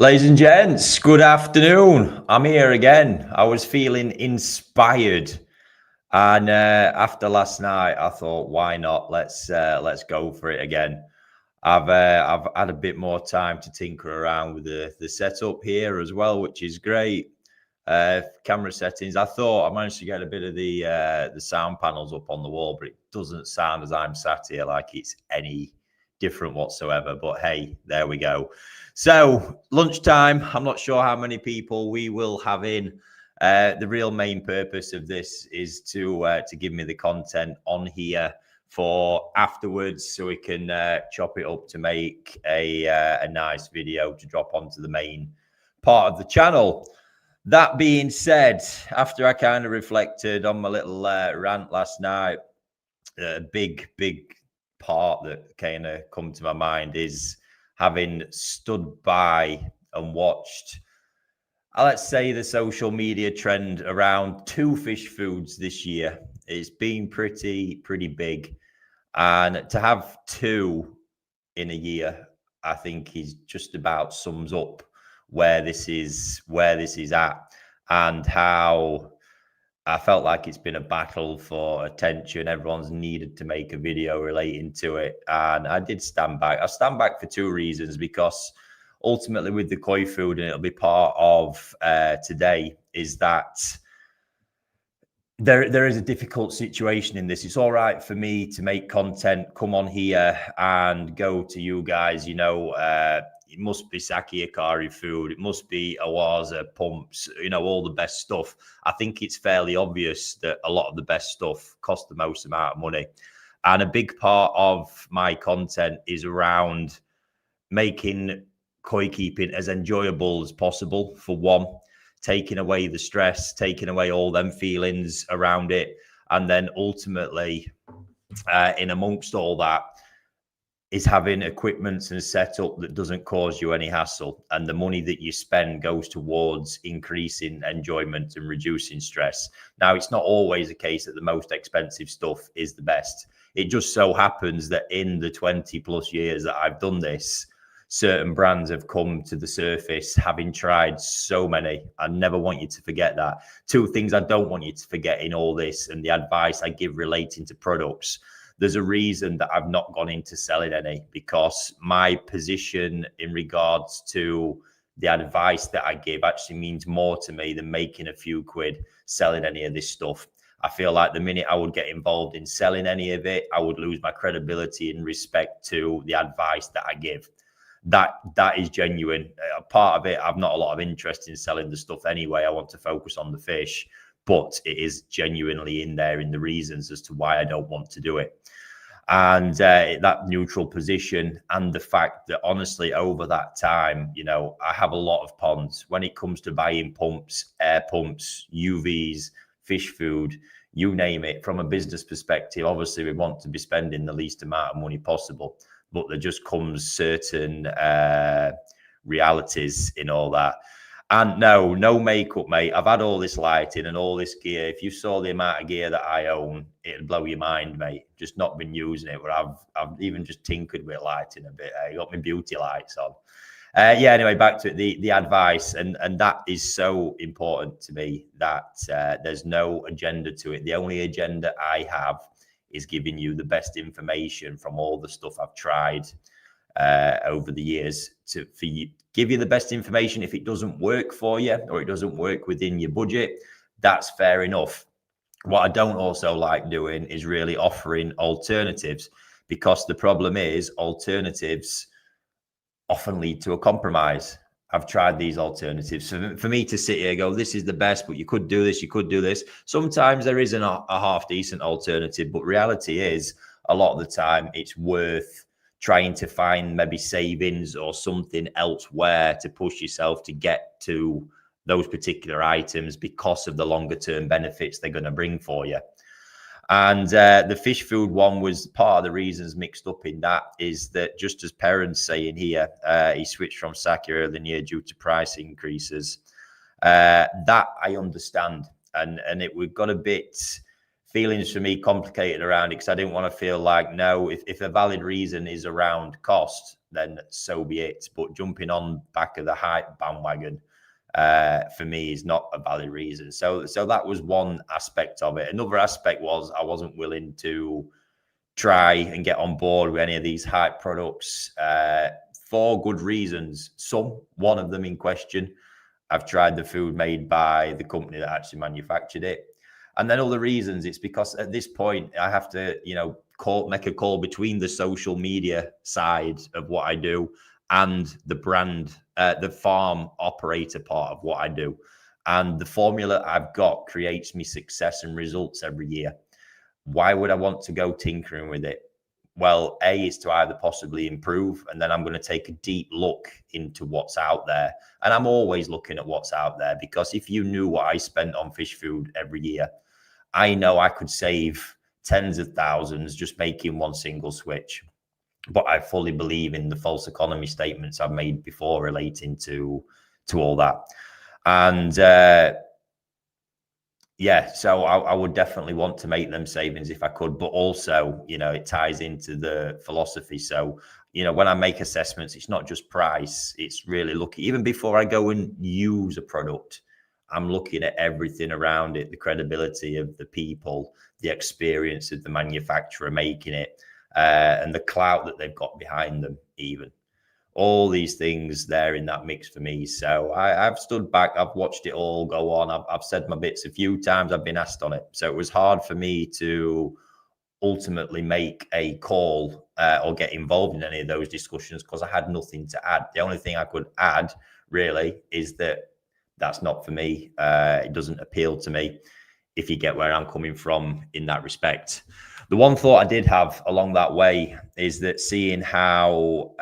Ladies and gents, good afternoon. I'm here again. I was feeling inspired, and after last night, I thought, why not? Let's go for it again. I've had a bit more time to tinker around with the setup here as well, which is great. Camera settings. I thought I managed to get a bit of the sound panels up on the wall, but it doesn't sound as I'm sat here like it's any different whatsoever. But hey, there we go. So lunchtime. I'm not sure how many people we will have in. The real main purpose of this is to give me the content on here for afterwards, so we can chop it up to make a nice video to drop onto the main part of the channel. That being said, after I kind of reflected on my little rant last night, a big part that kind of come to my mind is having stood by and watched, let's say, the social media trend around two fish foods this year. It's been pretty big, and to have two in a year, I think, is just about sums up where this is at, and how I felt like it's been a battle for attention. Everyone's needed to make a video relating to it, and I did stand back. I stand back for two reasons, because ultimately with the koi food, and it'll be part of today, is that there is a difficult situation in this. It's all right for me to make content, come on here and go to you guys, it must be Saki-Hikari food, it must be Awaza pumps, all the best stuff. I think it's fairly obvious that a lot of the best stuff costs the most amount of money. And a big part of my content is around making koi keeping as enjoyable as possible, for one, taking away the stress, taking away all them feelings around it. And then ultimately, in amongst all that, is having equipment and setup that doesn't cause you any hassle. And the money that you spend goes towards increasing enjoyment and reducing stress. Now, it's not always the case that the most expensive stuff is the best. It just so happens that in the 20 plus years that I've done this, certain brands have come to the surface, having tried so many. I never want you to forget that. Two things I don't want you to forget in all this, and the advice I give relating to products. There's a reason that I've not gone into selling any, because my position in regards to the advice that I give actually means more to me than making a few quid selling any of this stuff. I feel like the minute I would get involved in selling any of it, I would lose my credibility in respect to the advice that I give. That is genuine. A part of it, I've not a lot of interest in selling the stuff anyway. I want to focus on the fish, but it is genuinely in there in the reasons as to why I don't want to do it. And that neutral position, and the fact that honestly over that time, I have a lot of ponds when it comes to buying pumps, air pumps, UVs, fish food, you name it. From a business perspective, obviously we want to be spending the least amount of money possible, but there just comes certain realities in all that. And no makeup, mate. I've had all this lighting and all this gear. If you saw the amount of gear that I own, it'd blow your mind, mate. Just not been using it, but I've even just tinkered with lighting a bit. I got my beauty lights on. Anyway, back to the advice, and that is so important to me, that there's no agenda to it. The only agenda I have is giving you the best information from all the stuff I've tried over the years for you. Give you the best information. If it doesn't work for you, or it doesn't work within your budget, that's fair enough. What I don't also like doing is really offering alternatives, because the problem is alternatives often lead to a compromise. I've tried these alternatives. So for me to sit here and go, this is the best, but you could do this, you could do this. Sometimes there isn't a half decent alternative, but reality is a lot of the time it's worth trying to find maybe savings or something elsewhere to push yourself to get to those particular items, because of the longer term benefits they're going to bring for you. And the fish food one was part of the reasons mixed up in that, is that just as parents saying here, he switched from Saki earlier in the year due to price increases. That I understand. And we've got a bit feelings for me complicated around it because I didn't want to feel like, no, if a valid reason is around cost, then so be it. But jumping on back of the hype bandwagon for me is not a valid reason. So that was one aspect of it. Another aspect was I wasn't willing to try and get on board with any of these hype products for good reasons. One of them in question, I've tried the food made by the company that actually manufactured it. And then other reasons, it's because at this point I have to, make a call between the social media side of what I do and the brand, the farm operator part of what I do. And the formula I've got creates me success and results every year. Why would I want to go tinkering with it? Well, A is to either possibly improve, and then I'm going to take a deep look into what's out there. And I'm always looking at what's out there, because if you knew what I spent on fish food every year, I know I could save tens of thousands just making one single switch. But I fully believe in the false economy statements I've made before relating to all that. And so I would definitely want to make them savings if I could, but also, it ties into the philosophy. So, when I make assessments, it's not just price, it's really looking, even before I go and use a product, I'm looking at everything around it, the credibility of the people, the experience of the manufacturer making it, and the clout that they've got behind them, even. All these things there in that mix for me. So I've stood back. I've watched it all go on. I've said my bits a few times. I've been asked on it. So it was hard for me to ultimately make a call or get involved in any of those discussions because I had nothing to add. The only thing I could add really is that that's not for me. It doesn't appeal to me, if you get where I'm coming from in that respect. The one thought I did have along that way is that seeing how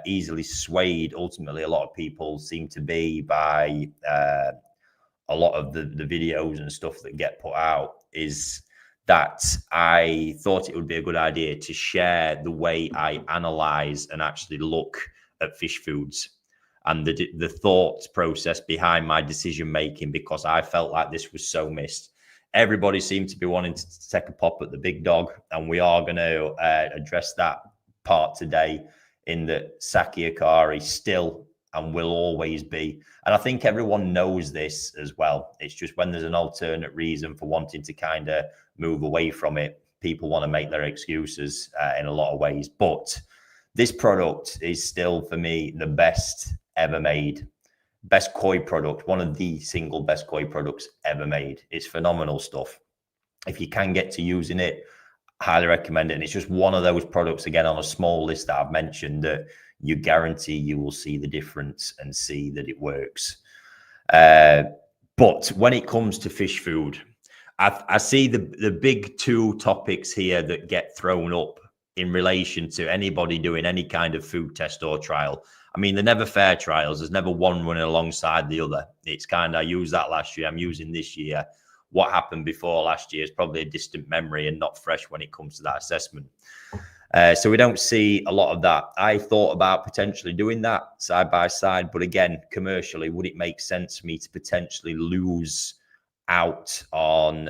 easily swayed ultimately a lot of people seem to be by a lot of the videos and stuff that get put out, is that I thought it would be a good idea to share the way I analyze and actually look at fish foods and the thought process behind my decision making, because I felt like this was so missed. Everybody seemed to be wanting to take a pop at the big dog, and we are going to address that part today, in that Saki-Hikari still and will always be. And I think everyone knows this as well. It's just when there's an alternate reason for wanting to kind of move away from it, people want to make their excuses in a lot of ways. But this product is still, for me, the best ever made. Best koi product, one of the single best koi products ever made. It's phenomenal stuff. If you can get to using it, highly recommend it. And it's just one of those products, again, on a small list that I've mentioned, that you guarantee you will see the difference and see that it works. But when it comes to fish food, I see the big two topics here that get thrown up in relation to anybody doing any kind of food test or trial. I mean, they're never fair trials. There's never one running alongside the other. It's kind of, I used that last year, I'm using this year. What happened before last year is probably a distant memory and not fresh when it comes to that assessment. So we don't see a lot of that. I thought about potentially doing that side by side, but again, commercially, would it make sense for me to potentially lose out on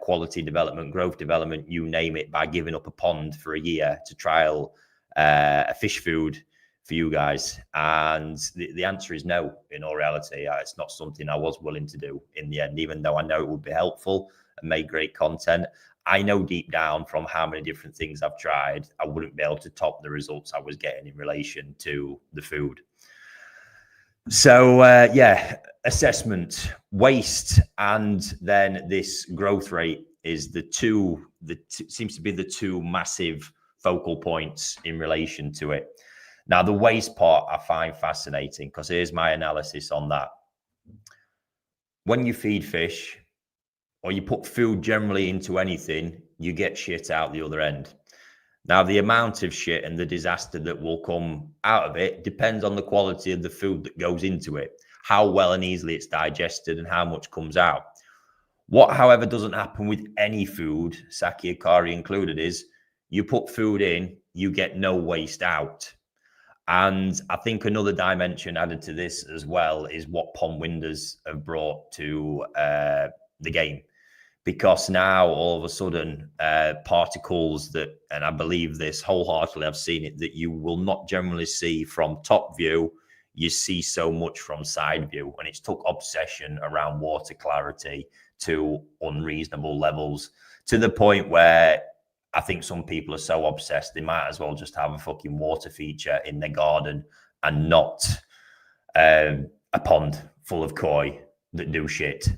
quality development, growth development, you name it, by giving up a pond for a year to trial a fish food for you guys? And the answer is no. In all reality, it's not something I was willing to do in the end, even though I know it would be helpful and make great content. I know deep down from how many different things I've tried, I wouldn't be able to top the results I was getting in relation to the food. So assessment, waste, and then this growth rate is the two that seems to be the two massive focal points in relation to it. Now, the waste part I find fascinating, because here's my analysis on that. When you feed fish, or you put food generally into anything, you get shit out the other end. Now, the amount of shit and the disaster that will come out of it depends on the quality of the food that goes into it, how well and easily it's digested, and how much comes out. What, however, doesn't happen with any food, Saki-Hikari included, is you put food in, you get no waste out. And I think another dimension added to this as well is what pond winders have brought to the game. because now all of a sudden particles that, and I believe this wholeheartedly, I've seen it, that you will not generally see from top view, you see so much from side view. And it's took obsession around water clarity to unreasonable levels, to the point where I think some people are so obsessed they might as well just have a fucking water feature in their garden and not a pond full of koi that do shit.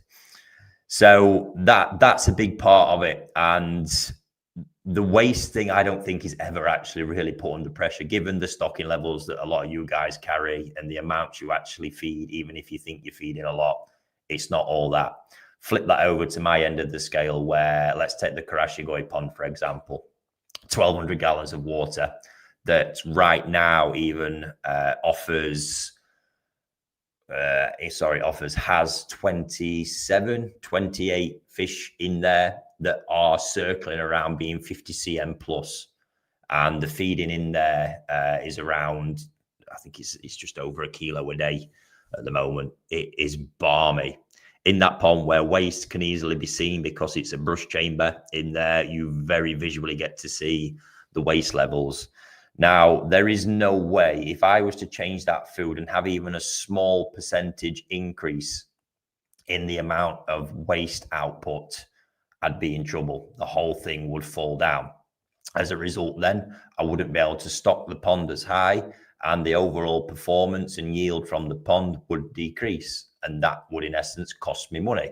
So that's a big part of it. And the waste thing, I don't think is ever actually really put under pressure, given the stocking levels that a lot of you guys carry and the amounts you actually feed. Even if you think you're feeding a lot, it's not all that. Flip that over to my end of the scale, where let's take the Karashigoi pond, for example, 1,200 gallons of water that right now even has 27, 28 fish in there that are circling around being 50 cm plus. And the feeding in there is around, I think it's just over a kilo a day at the moment. It is balmy. In that pond where waste can easily be seen because it's a brush chamber in there, you very visually get to see the waste levels. Now, there is no way, if I was to change that food and have even a small percentage increase in the amount of waste output, I'd be in trouble. The whole thing would fall down. As a result, then, I wouldn't be able to stock the pond as high, and the overall performance and yield from the pond would decrease. And that would, in essence, cost me money.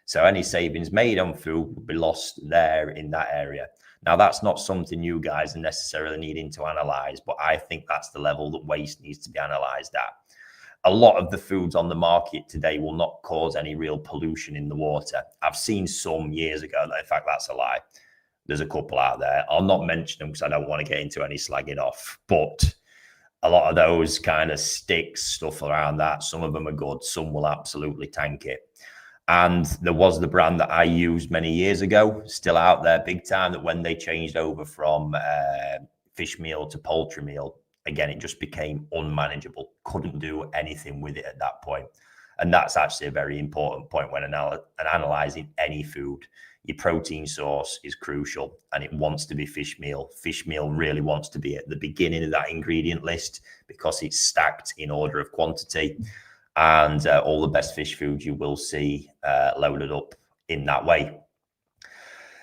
So any savings made on food would be lost there in that area. Now, that's not something you guys are necessarily needing to analyze, but I think that's the level that waste needs to be analyzed at. A lot of the foods on the market today will not cause any real pollution in the water. I've seen some years ago, in fact, that's a lie. There's a couple out there. I'll not mention them because I don't want to get into any slagging off, but a lot of those kind of sticks, stuff around that, some of them are good, some will absolutely tank it. And there was the brand that I used many years ago, still out there big time, that when they changed over from fish meal to poultry meal, again, it just became unmanageable. Couldn't do anything with it at that point. And that's actually a very important point when analyzing any food. Your protein source is crucial, and it wants to be fish meal. Fish meal really wants to be at the beginning of that ingredient list because it's stacked in order of quantity. And all the best fish foods you will see loaded up in that way.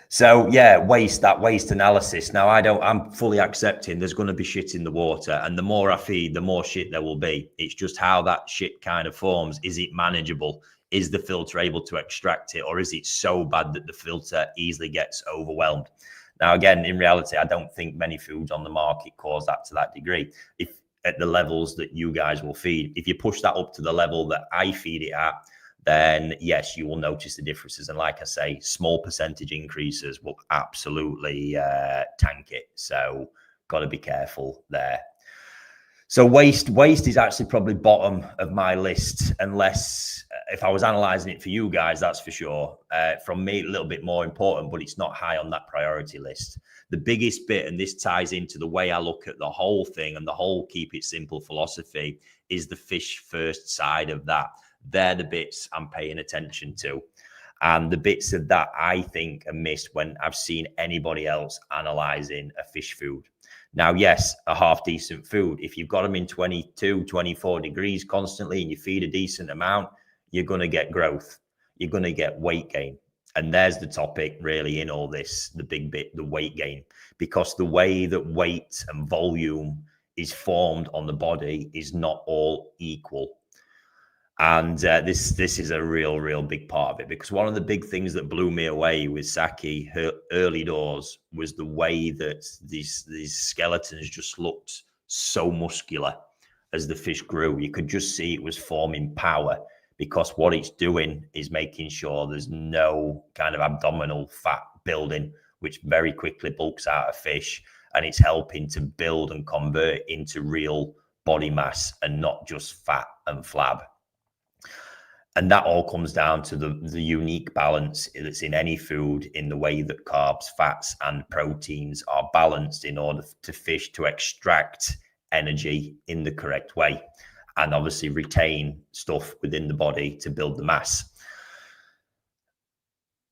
So yeah, that waste analysis. Now I'm fully accepting there's going to be shit in the water, and the more I feed, the more shit there will be. It's just how that shit kind of forms. Is it manageable? Is the filter able to extract it, or is it so bad that the filter easily gets overwhelmed? Now, again, in reality, I don't think many foods on the market cause that to that degree. If at the levels that you guys will feed, if you push that up to the level that I feed it at, then yes, you will notice the differences. And like I say, small percentage increases will absolutely tank it. So got to be careful there. So waste is actually probably bottom of my list, unless if I was analyzing it for you guys, that's for sure. From me, a little bit more important, but it's not high on that priority list. The biggest bit, and this ties into the way I look at the whole thing and the whole keep it simple philosophy, is the fish first side of that. They're the bits I'm paying attention to. And the bits of that I think are missed when I've seen anybody else analyzing a fish food. Now, yes, a half decent food, if you've got them in 22, 24 degrees constantly and you feed a decent amount, you're going to get growth. You're going to get weight gain. And there's the topic really in all this, the big bit, the weight gain, because the way that weight and volume is formed on the body is not all equal. And this is a real big part of it, because one of the big things that blew me away with Saki early doors was the way that these skeletons just looked so muscular as the fish grew. You could just see it was forming power, because what it's doing is making sure there's no kind of abdominal fat building, which very quickly bulks out a fish, and it's helping to build and convert into real body mass and not just fat and flab. And that all comes down to the unique balance that's in any food, in the way that carbs, fats, and proteins are balanced in order to fish to extract energy in the correct way, and obviously retain stuff within the body to build the mass.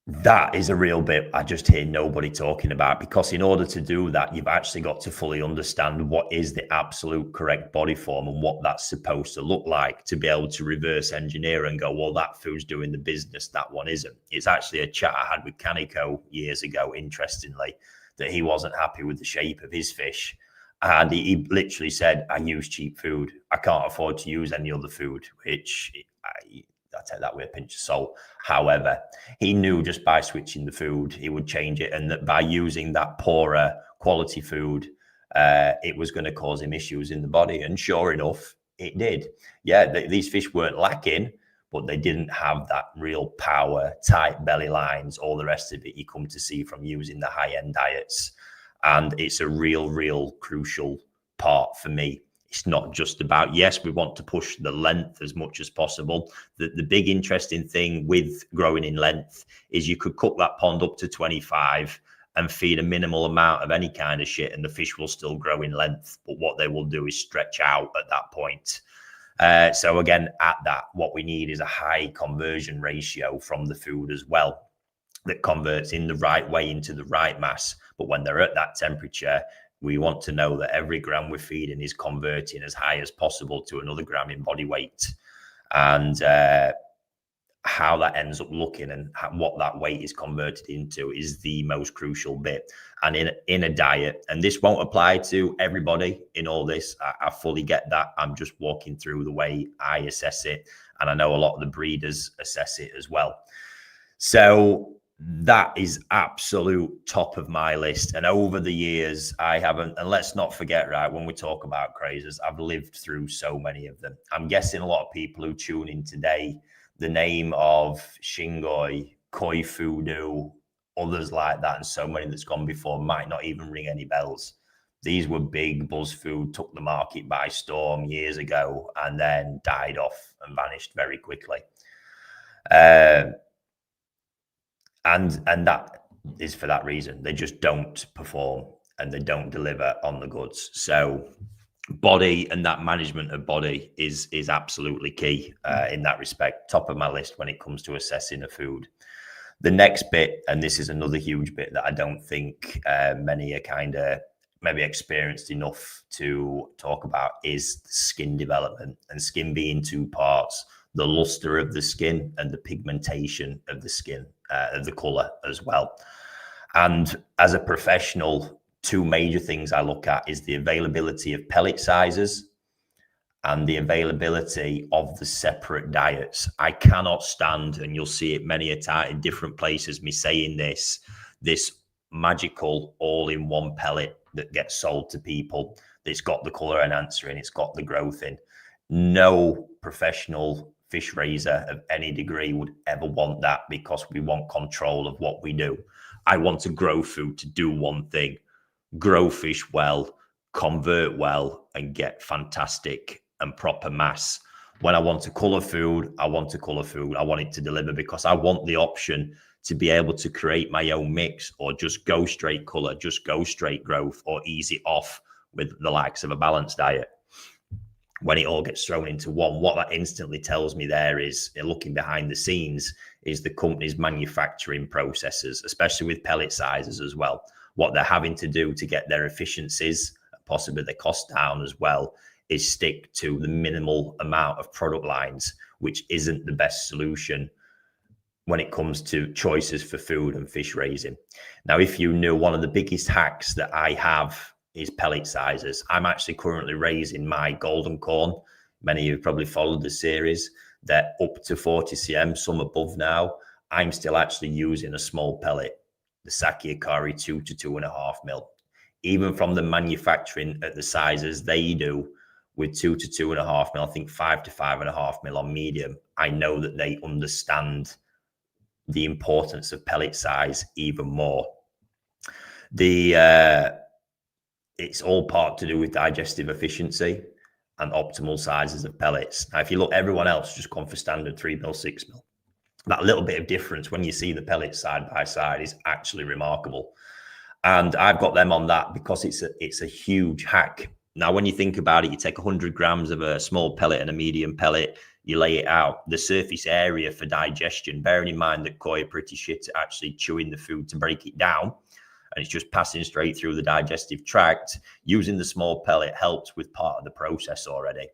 That is a real bit I just hear nobody talking about, because in order to do that, you've actually got to fully understand what is the absolute correct body form and what that's supposed to look like to be able to reverse engineer and go, well, that food's doing the business, that one isn't. It's actually a chat I had with Kaneko years ago, interestingly, that he wasn't happy with the shape of his fish. And he literally said, I use cheap food. I can't afford to use any other food, which I take that with a pinch of salt. However, he knew just by switching the food, he would change it, and that by using that poorer quality food, it was going to cause him issues in the body. And sure enough, it did. Yeah, these fish weren't lacking, but they didn't have that real power, tight belly lines, all the rest of it you come to see from using the high-end diets. And it's a real crucial part for me. It's not just about, yes, we want to push the length as much as possible. The big interesting thing with growing in length is you could cook that pond up to 25 and feed a minimal amount of any kind of shit, and the fish will still grow in length. But what they will do is stretch out at that point. So again, at that, what we need is a high conversion ratio from the food as well, that converts in the right way into the right mass. But when they're at that temperature, we want to know that every gram we're feeding is converting as high as possible to another gram in body weight. And how that ends up looking and what that weight is converted into is the most crucial bit. And in a diet, and this won't apply to everybody in all this, I fully get that. I'm just walking through the way I assess it. And I know a lot of the breeders assess it as well. So that is absolute top of my list. And over the years, I haven't, and let's not forget, right, when we talk about crazers, I've lived through so many of them. I'm guessing a lot of people who tune in today, the name of Shingoi, Koi Fudu, others like that, and so many that's gone before might not even ring any bells. These were big buzz food, took the market by storm years ago, and then died off and vanished very quickly. And that is for that reason. They just don't perform and they don't deliver on the goods. So body and that management of body is absolutely key in that respect. Top of my list when it comes to assessing a food. The next bit, and this is another huge bit that I don't think many are kind of maybe experienced enough to talk about, is skin development, and skin being two parts: the luster of the skin and the pigmentation of the skin, of the color as well. And as a professional, two major things I look at is the availability of pellet sizes and the availability of the separate diets. I cannot stand, and you'll see it many a time in different places, me saying this magical all-in-one pellet that gets sold to people. It's got the color enhancer in, it's got the growth in. No professional fish raiser of any degree would ever want that, because we want control of what we do. I want to grow food to do one thing: grow fish well, convert well, and get fantastic and proper mass. When I want to color food, I want to color food. I want it to deliver, because I want the option to be able to create my own mix, or just go straight color, just go straight growth, or ease it off with the likes of a balanced diet. When it all gets thrown into one, what that instantly tells me there is, looking behind the scenes, is the company's manufacturing processes, especially with pellet sizes as well. What they're having to do to get their efficiencies, possibly the cost down as well, is stick to the minimal amount of product lines, which isn't the best solution when it comes to choices for food and fish raising. Now, if you knew, one of the biggest hacks that I have is pellet sizes. I'm actually currently raising my golden corn. Many of you have probably followed the series. They're up to 40 cm, some above now. I'm still actually using a small pellet, the Saki-Hikari 2 to 2.5 mil. Even from the manufacturing at the sizes they do, with 2 to 2.5 mil, I think 5 to 5.5 mil on medium, I know that they understand the importance of pellet size even more. It's all part to do with digestive efficiency and optimal sizes of pellets. Now, if you look, everyone else just gone for standard 3 mil, 6 mil. That little bit of difference when you see the pellets side by side is actually remarkable. And I've got them on that because it's a huge hack. Now, when you think about it, you take 100 grams of a small pellet and a medium pellet, you lay it out, the surface area for digestion, bearing in mind that koi are pretty shit at actually chewing the food to break it down, and it's just passing straight through the digestive tract, using the small pellet helps with part of the process already.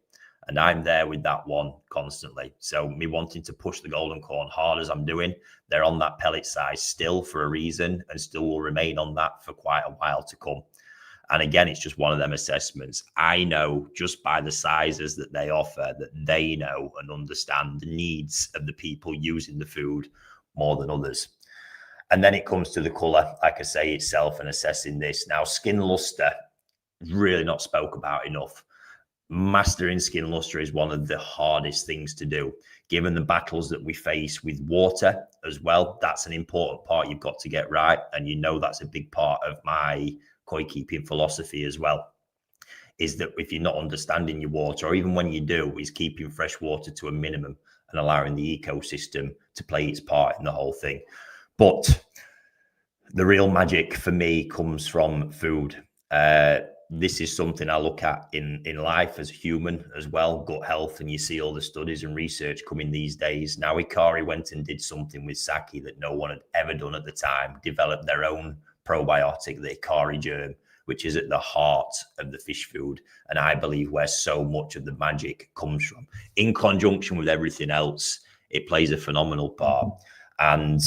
And I'm there with that one constantly. So me wanting to push the golden corn hard as I'm doing, they're on that pellet size still for a reason, and still will remain on that for quite a while to come. And again, it's just one of them assessments. I know just by the sizes that they offer that they know and understand the needs of the people using the food more than others. And then it comes to the colour, like I say, itself, and assessing this. Now, skin luster, really not spoke about enough. Mastering skin luster is one of the hardest things to do, given the battles that we face with water as well. That's an important part you've got to get right. And you know that's a big part of my koi keeping philosophy as well, is that if you're not understanding your water, or even when you do, is keeping fresh water to a minimum and allowing the ecosystem to play its part in the whole thing. But the real magic for me comes from food. This is something I look at in life as a human as well, gut health, and you see all the studies and research coming these days. Now, Hikari went and did something with Saki that no one had ever done at the time, developed their own probiotic, the Hikari germ, which is at the heart of the fish food, and I believe where so much of the magic comes from. In conjunction with everything else, it plays a phenomenal part. And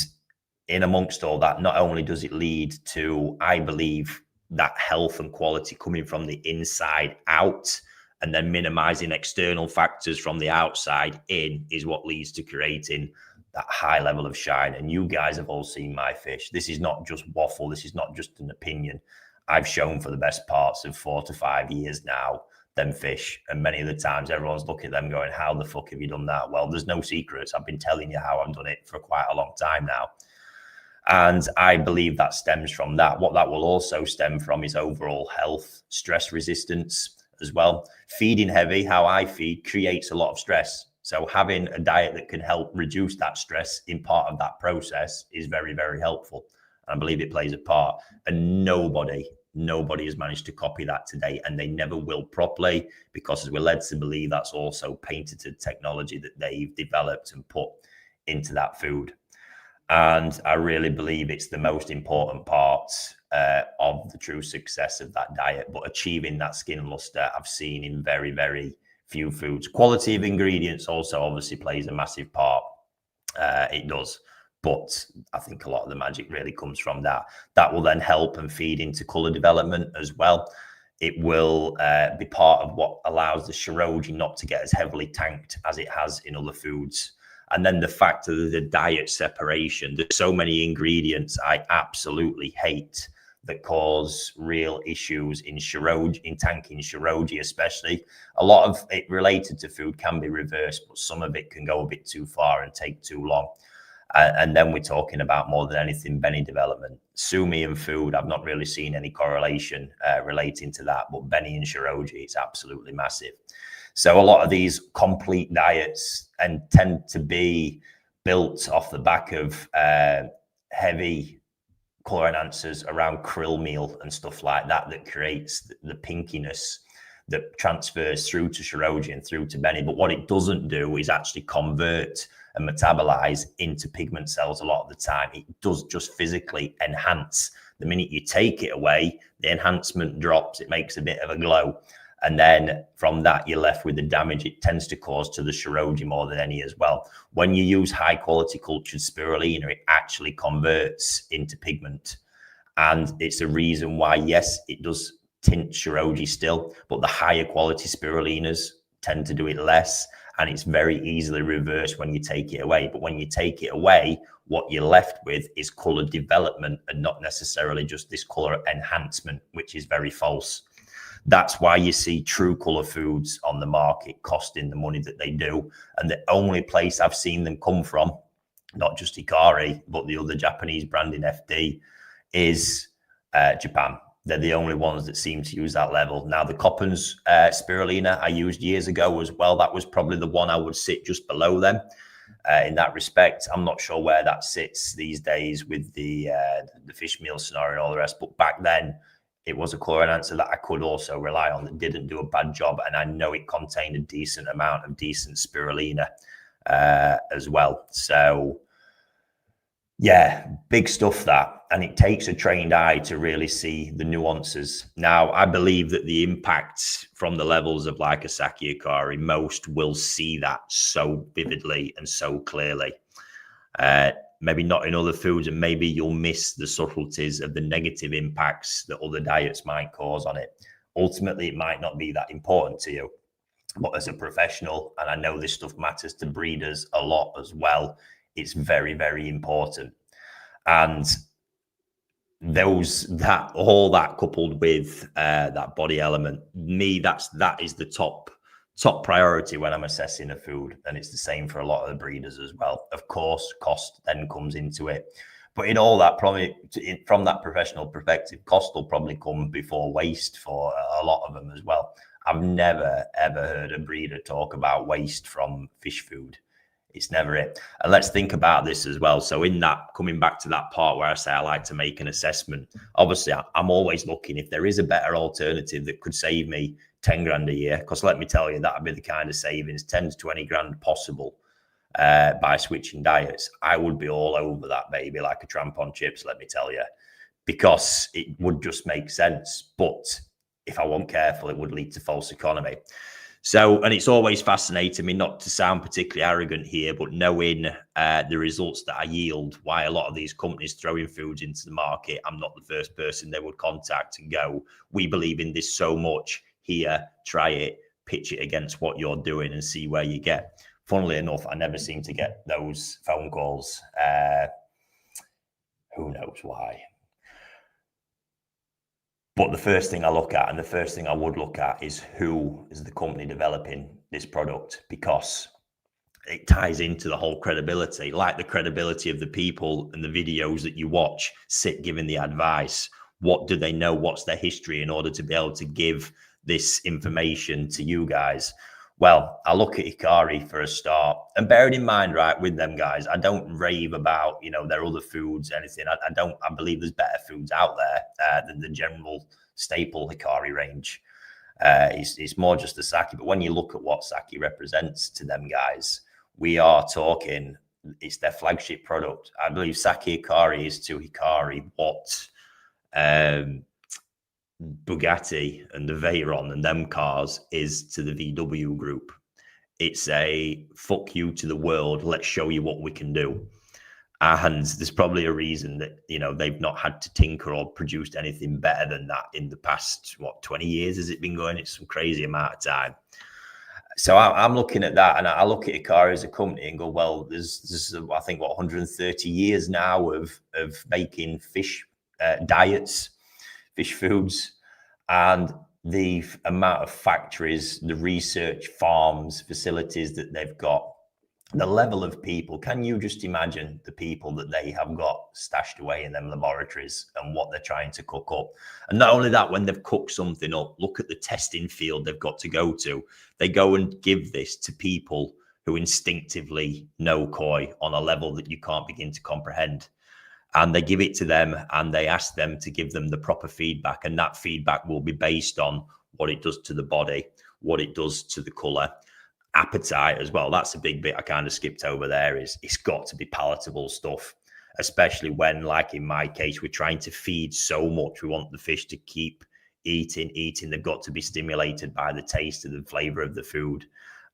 in amongst all that, not only does it lead to, I believe, that health and quality coming from the inside out, and then minimizing external factors from the outside in, is what leads to creating that high level of shine. And you guys have all seen my fish. This is not just waffle. This is not just an opinion. I've shown for the best parts of 4 to 5 years now, them fish. And many of the times everyone's looking at them going, how the fuck have you done that? Well, there's no secrets. I've been telling you how I've done it for quite a long time now. And I believe that stems from that. What that will also stem from is overall health, stress resistance as well. Feeding heavy, how I feed, creates a lot of stress. So having a diet that can help reduce that stress in part of that process is very, very helpful. And I believe it plays a part. And nobody has managed to copy that today, and they never will properly, because as we're led to believe, that's also patented technology that they've developed and put into that food. And I really believe it's the most important part of the true success of that diet. But achieving that skin luster, I've seen in very, very few foods. Quality of ingredients also obviously plays a massive part. It does. But I think a lot of the magic really comes from that. That will then help and feed into colour development as well. It will be part of what allows the shiroji not to get as heavily tanked as it has in other foods. And then the fact of the diet separation. There's so many ingredients I absolutely hate that cause real issues in shiroji, in tanking shiroji especially. A lot of it related to food can be reversed, but some of it can go a bit too far and take too long. And then we're talking about, more than anything, Benny development. Sumi and food, I've not really seen any correlation relating to that, but Benny and shiroji, it's absolutely massive. So a lot of these complete diets and tend to be built off the back of heavy color enhancers around krill meal and stuff like that, that creates the pinkiness that transfers through to shiroji and through to Benny. But what it doesn't do is actually convert and metabolize into pigment cells a lot of the time. It does just physically enhance. The minute you take it away, the enhancement drops. It makes a bit of a glow. And then from that, you're left with the damage it tends to cause to the shiroji more than any as well. When you use high quality cultured spirulina, it actually converts into pigment. And it's a reason why, yes, it does tint shiroji still, but the higher quality spirulinas tend to do it less. And it's very easily reversed when you take it away. But when you take it away, what you're left with is color development and not necessarily just this color enhancement, which is very false. That's why you see true color foods on the market costing the money that they do. And the only place I've seen them come from, not just Hikari, but the other Japanese brand in FD, is Japan. They're the only ones that seem to use that level. Now, the Coppens spirulina I used years ago as well, that was probably the one I would sit just below them in that respect. I'm not sure where that sits these days with the fish meal scenario and all the rest. But back then, it was a core enhancer that I could also rely on that didn't do a bad job. And I know it contained a decent amount of decent spirulina as well. So yeah, big stuff that. And it takes a trained eye to really see the nuances. Now, I believe that the impacts from the levels of like a Saki-Hikari, most will see that so vividly and so clearly. Maybe not in other foods, and maybe you'll miss the subtleties of the negative impacts that other diets might cause on it. Ultimately, it might not be that important to you. But as a professional, and I know this stuff matters to breeders a lot as well, it's very, very important. And all that coupled with that body element, that is the top priority when I'm assessing a food. And it's the same for a lot of the breeders as well. Of course, cost then comes into it. But in all that, probably from that professional perspective, cost will probably come before waste for a lot of them as well. I've never, ever heard a breeder talk about waste from fish food. It's never it. And let's think about this as well. So in that, coming back to that part where I say I like to make an assessment, obviously I'm always looking if there is a better alternative that could save me 10 grand a year, because let me tell you, that would be the kind of savings, 10 to 20 grand possible by switching diets. I would be all over that, baby, like a tramp on chips, let me tell you, because it would just make sense. But if I wasn't careful, it would lead to false economy. So, and it's always fascinated me, not to sound particularly arrogant here, but knowing the results that I yield, why a lot of these companies throwing foods into the market, I'm not the first person they would contact and go, we believe in this so much, here, try it, pitch it against what you're doing and see where you get. Funnily enough, I never seem to get those phone calls. Who knows why? But the first thing I look at, and the first thing I would look at, is who is the company developing this product, because it ties into the whole credibility, like the credibility of the people and the videos that you watch sit giving the advice. What do they know? What's their history in order to be able to give this information to you guys? Well, I look at Hikari for a start, and bearing in mind, right, with them guys, I don't rave about, their other foods, anything. I believe there's better foods out there than the general staple Hikari range. It's more just the Saki. But when you look at what Saki represents to them guys, we are talking, it's their flagship product. I believe Saki-Hikari is to Hikari what Bugatti and the Veyron and them cars is to the VW group. It's a fuck you to the world. Let's show you what we can do. And there's probably a reason that, they've not had to tinker or produced anything better than that in the past, 20 years has it been going? It's some crazy amount of time. So I'm looking at that, and I look at Hikari as a company and go, well, there's I think, 130 years now of making fish diets, fish foods, and the amount of factories, the research farms, facilities that they've got, the level of people. Can you just imagine the people that they have got stashed away in them laboratories and what they're trying to cook up? And not only that, when they've cooked something up, look at the testing field they've got to go to. They go and give this to people who instinctively know koi on a level that you can't begin to comprehend. And they give it to them and they ask them to give them the proper feedback. And that feedback will be based on what it does to the body, what it does to the color, appetite as well. That's a big bit I kind of skipped over there. Is it's got to be palatable stuff, especially when, like in my case, we're trying to feed so much. We want the fish to keep eating. They've got to be stimulated by the taste and the flavor of the food.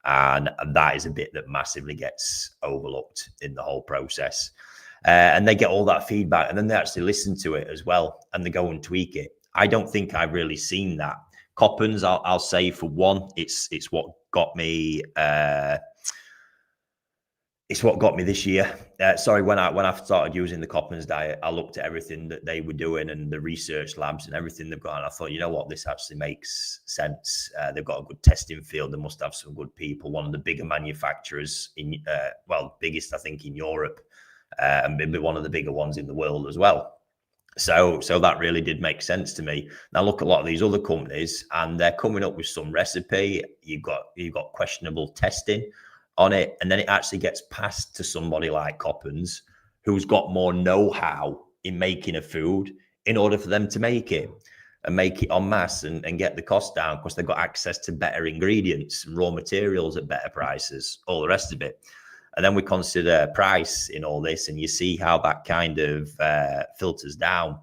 And that is a bit that massively gets overlooked in the whole process. And they get all that feedback and then they actually listen to it as well and they go and tweak it. I don't think I've really seen that. Coppens, I'll say for one, it's what got me. It's what got me this year. When I started using the Coppens diet, I looked at everything that they were doing and the research labs and everything they've got, and I thought, you know what, this actually makes sense. They've got a good testing field. They must have some good people. One of the bigger manufacturers biggest I think in Europe. And maybe one of the bigger ones in the world as well. So that really did make sense to me. Now look at a lot of these other companies and they're coming up with some recipe. You've got questionable testing on it, and then it actually gets passed to somebody like Coppens, who's got more know-how in making a food in order for them to make it. and make it en masse and get the cost down because they've got access to better ingredients and raw materials at better prices, all the rest of it. And then we consider price in all this, and you see how that kind of filters down.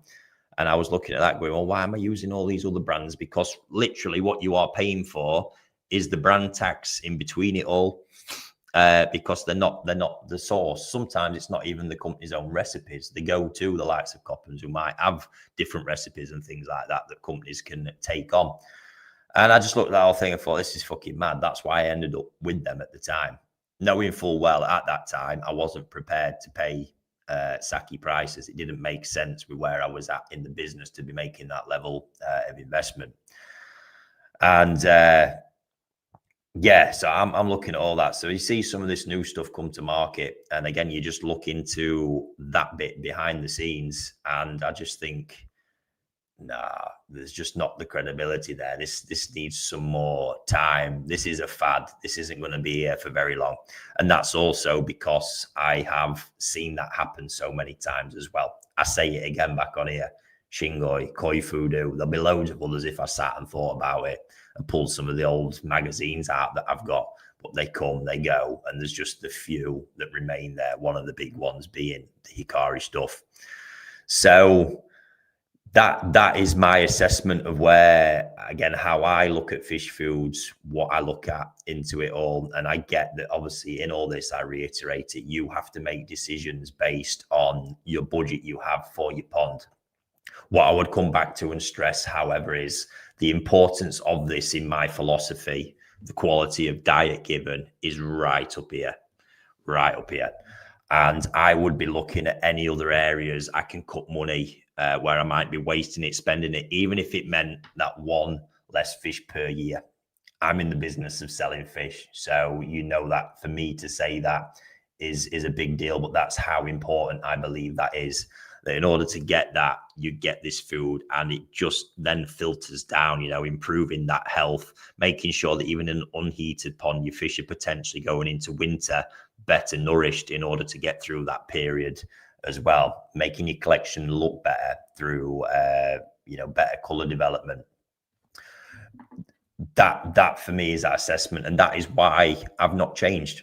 And I was looking at that going, well, why am I using all these other brands? Because literally what you are paying for is the brand tax in between it all. Because they're not the source. Sometimes it's not even the company's own recipes. They go to the likes of Coppens, who might have different recipes and things like that that companies can take on. And I just looked at that whole thing and thought, this is fucking mad. That's why I ended up with them at the time, knowing full well at that time I wasn't prepared to pay Saki prices. It didn't make sense with where I was at in the business to be making that level of investment. And yeah, so I'm looking at all that. So you see some of this new stuff come to market, and again, you just look into that bit behind the scenes, and I just think, nah, there's just not the credibility there. This needs some more time. This is a fad. This isn't going to be here for very long, and that's also because I have seen that happen so many times as well. I say it again back on here: Shingoi, Koi Fudu. There'll be loads of others if I sat and thought about it and pulled some of the old magazines out that I've got, but they come, they go, and there's just the few that remain there. One of the big ones being the Hikari stuff. So that is my assessment of where, again, how I look at fish foods, what I look at into it all. And I get that obviously in all this, I reiterate it, you have to make decisions based on your budget you have for your pond. What I would come back to and stress, however, is the importance of this in my philosophy. The quality of diet given is right up here. And I would be looking at any other areas I can cut money where I might be wasting it, spending it, even if it meant that one less fish per year. I'm in the business of selling fish. So you know that for me to say that is a big deal, but that's how important I believe that is. That in order to get that, you get this food, and it just then filters down, you know, improving that health, making sure that even in an unheated pond, your fish are potentially going into winter better nourished in order to get through that period as well, making your collection look better through, better color development. That for me is that assessment, and that is why I've not changed.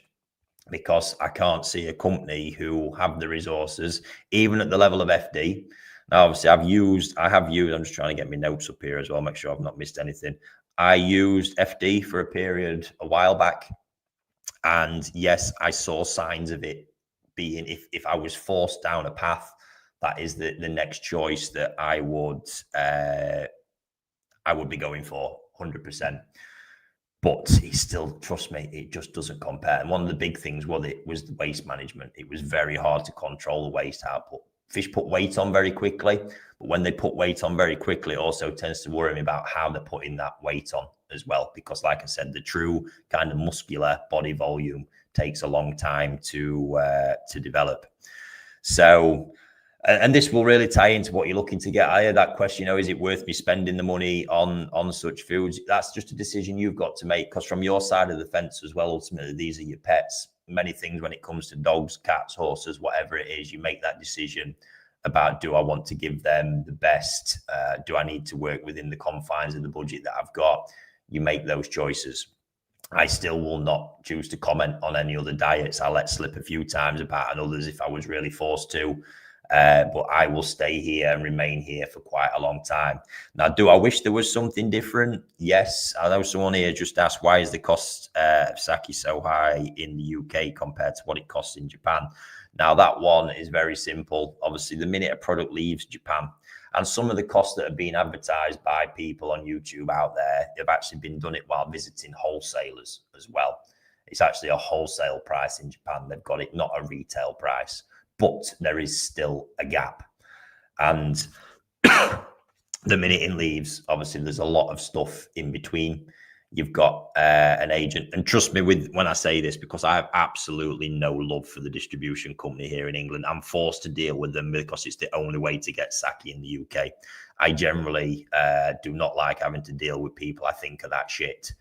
Because I can't see a company who have the resources, even at the level of FD. Now, obviously, I have used, I'm just trying to get my notes up here as well, make sure I've not missed anything. I used FD for a period a while back. And yes, I saw signs of it being, if I was forced down a path, that is the next choice that I would be going for 100%. But it's still, trust me, it just doesn't compare. And one of the big things was the waste management. It was very hard to control the waste output. Fish put weight on very quickly, but when they put weight on very quickly, it also tends to worry me about how they're putting that weight on as well. Because like I said, the true kind of muscular body volume takes a long time to develop. So, and this will really tie into what you're looking to get. I heard that question, is it worth me spending the money on such foods? That's just a decision you've got to make, because from your side of the fence as well, ultimately, these are your pets. Many things when it comes to dogs, cats, horses, whatever it is, you make that decision about, do I want to give them the best? Do I need to work within the confines of the budget that I've got? You make those choices. I still will not choose to comment on any other diets. I'll let slip a few times about others if I was really forced to. But I will stay here and remain here for quite a long time. Now, do I wish there was something different? Yes. I know someone here just asked, why is the cost of Saki so high in the UK compared to what it costs in Japan? Now, that one is very simple. Obviously, the minute a product leaves Japan, and some of the costs that have been advertised by people on YouTube out there, they've actually been done it while visiting wholesalers as well. It's actually a wholesale price in Japan. They've got it, not a retail price. But there is still a gap. And the minute it leaves, obviously, there's a lot of stuff in between. You've got an agent. And trust me when I say this, because I have absolutely no love for the distribution company here in England. I'm forced to deal with them because it's the only way to get Saki in the UK. I generally do not like having to deal with people I think are that shit.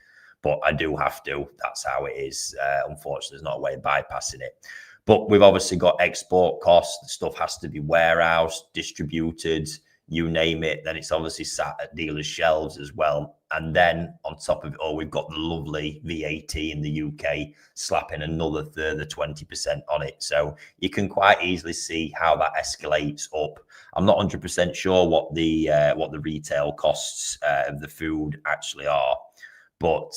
But I do have to. That's how it is. Unfortunately, there's not a way of bypassing it. But we've obviously got export costs. The stuff has to be warehoused, distributed. you name it, then it's obviously sat at dealers' shelves as well. And then on top of it all, we've got the lovely VAT in the UK slapping another further 20% on it. So you can quite easily see how that escalates up. I'm not 100% sure what the retail costs of the food actually are, but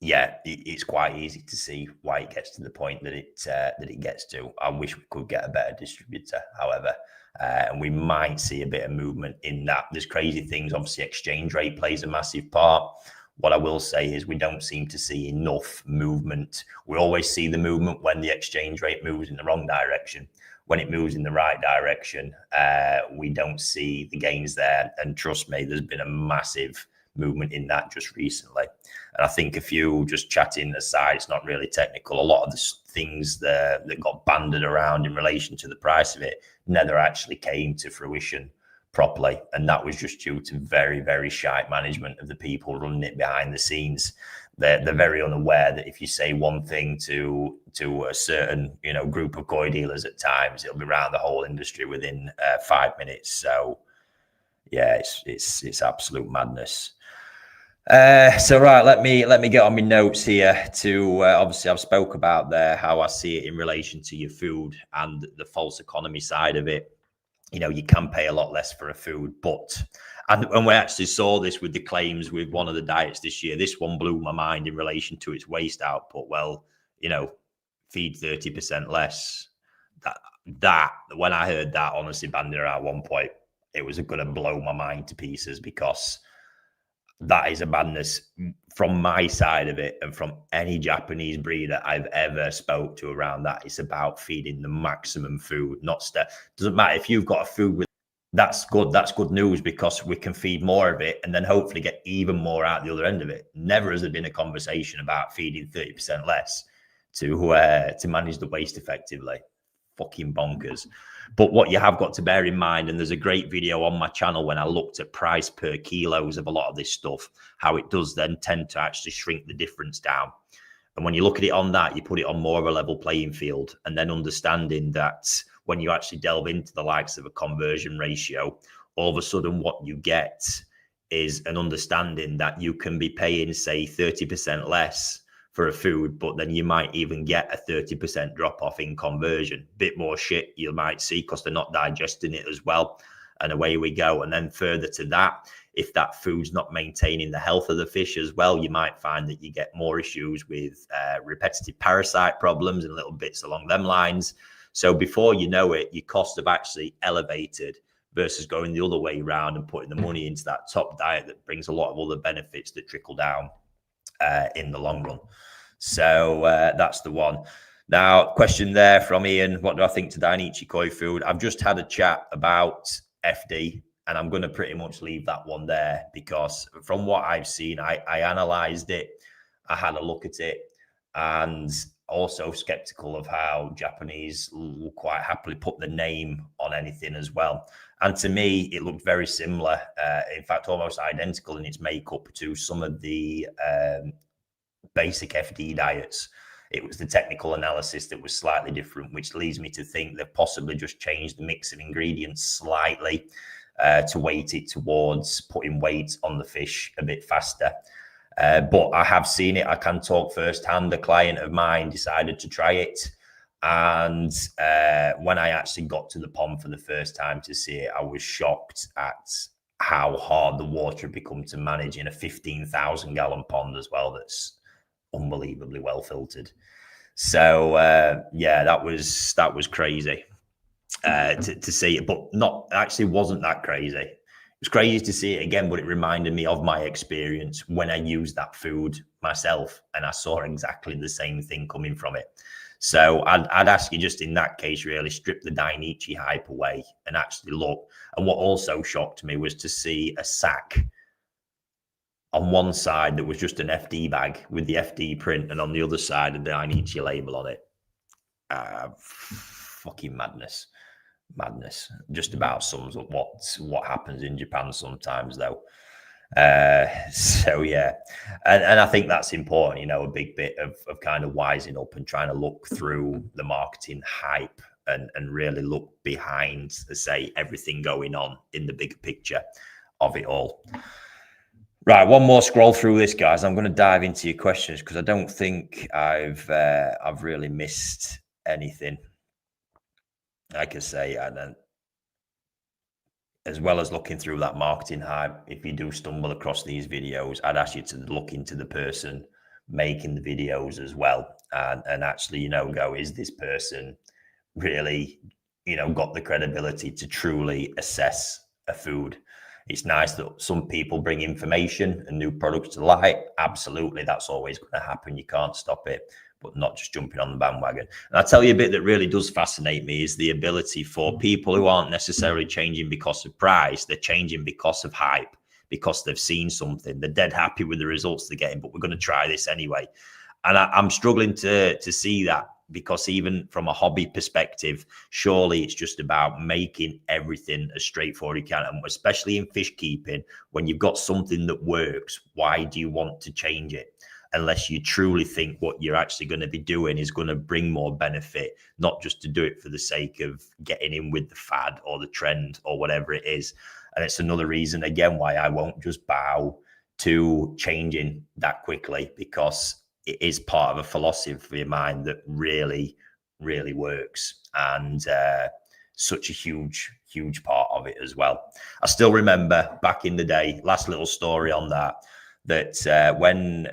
yeah, it's quite easy to see why it gets to the point that it gets to. I wish we could get a better distributor, however, and we might see a bit of movement in that. There's crazy things. Obviously, exchange rate plays a massive part. What I will say is we don't seem to see enough movement. We always see the movement when the exchange rate moves in the wrong direction. When it moves in the right direction, we don't see the gains there. And trust me, there's been a massive movement in that just recently. And I think if you just chatting aside, it's not really technical. A lot of the things that got banded around in relation to the price of it never actually came to fruition properly. And that was just due to very, very shite management of the people running it behind the scenes. They're very unaware that if you say one thing to a certain group of koi dealers at times, it'll be around the whole industry within 5 minutes. So yeah, it's absolute madness. So right, let me get on my notes here to obviously I've spoke about there how I see it in relation to your food and the false economy side of it. You can pay a lot less for a food, but and we actually saw this with the claims with one of the diets this year. This one blew my mind in relation to its waste output. Well, feed 30% less. That when I heard that, honestly, banding at one point, it was going to blow my mind to pieces, because that is a madness from my side of it, and from any Japanese breeder I've ever spoke to around that. It's about feeding the maximum food, not doesn't matter if you've got a food with that's good. That's good news, because we can feed more of it and then hopefully get even more out the other end of it. Never has there been a conversation about feeding 30% less to manage the waste effectively. Fucking bonkers. But what you have got to bear in mind, and there's a great video on my channel when I looked at price per kilos of a lot of this stuff, how it does then tend to actually shrink the difference down. And when you look at it on that, you put it on more of a level playing field, and then understanding that when you actually delve into the likes of a conversion ratio, all of a sudden what you get is an understanding that you can be paying, say, 30% less for a food, but then you might even get a 30% drop off in conversion. Bit more shit you might see because they're not digesting it as well. And away we go. And then further to that, if that food's not maintaining the health of the fish as well, you might find that you get more issues with repetitive parasite problems and little bits along them lines. So before you know it, your costs have actually elevated versus going the other way around and putting the money into that top diet that brings a lot of other benefits that trickle down in the long run. So that's the one. Now, question there from Ian: what do I think to Dainichi Koi food? I've just had a chat about FD, and I'm going to pretty much leave that one there, because from what I've seen, I analyzed it, I had a look at it, and also skeptical of how Japanese will quite happily put the name on anything as well. And to me, it looked very similar, in fact, almost identical in its makeup to some of the basic FD diets. It was the technical analysis that was slightly different, which leads me to think they've possibly just changed the mix of ingredients slightly to weight it towards putting weight on the fish a bit faster. But I have seen it. I can talk firsthand. A client of mine decided to try it. And when I actually got to the pond for the first time to see it, I was shocked at how hard the water had become to manage in a 15,000 gallon pond as well. That's unbelievably well filtered. So yeah, that was crazy to see it, but not actually wasn't that crazy. It was crazy to see it again, but it reminded me of my experience when I used that food myself, and I saw exactly the same thing coming from it. So I'd ask you, just in that case, really strip the Dainichi hype away and actually look. And what also shocked me was to see a sack on one side that was just an FD bag with the FD print, and on the other side of the Dainichi label on it. Fucking madness. Just about sums up what happens in Japan sometimes, though. So yeah, and I think that's important, a big bit of kind of wising up and trying to look through the marketing hype and really look behind, say, everything going on in the bigger picture of it all. Right, one more scroll through this, guys. I'm going to dive into your questions because I don't think I've really missed anything. Like I say, I don't. As well as looking through that marketing hype, if you do stumble across these videos, I'd ask you to look into the person making the videos as well, and actually, go, is this person really, got the credibility to truly assess a food? It's nice that some people bring information and new products to light. Absolutely, that's always going to happen. You can't stop it, but not just jumping on the bandwagon. And I'll tell you a bit that really does fascinate me is the ability for people who aren't necessarily changing because of price. They're changing because of hype, because they've seen something. They're dead happy with the results they're getting, but we're going to try this anyway. And I'm struggling to see that, because even from a hobby perspective, surely it's just about making everything as straightforward as you can. And especially in fish keeping, when you've got something that works, why do you want to change it? Unless you truly think what you're actually going to be doing is going to bring more benefit, not just to do it for the sake of getting in with the fad or the trend or whatever it is. And it's another reason, again, why I won't just bow to changing that quickly, because it is part of a philosophy of mine that really, really works, and such a huge part of it as well. I still remember back in the day, last little story on that when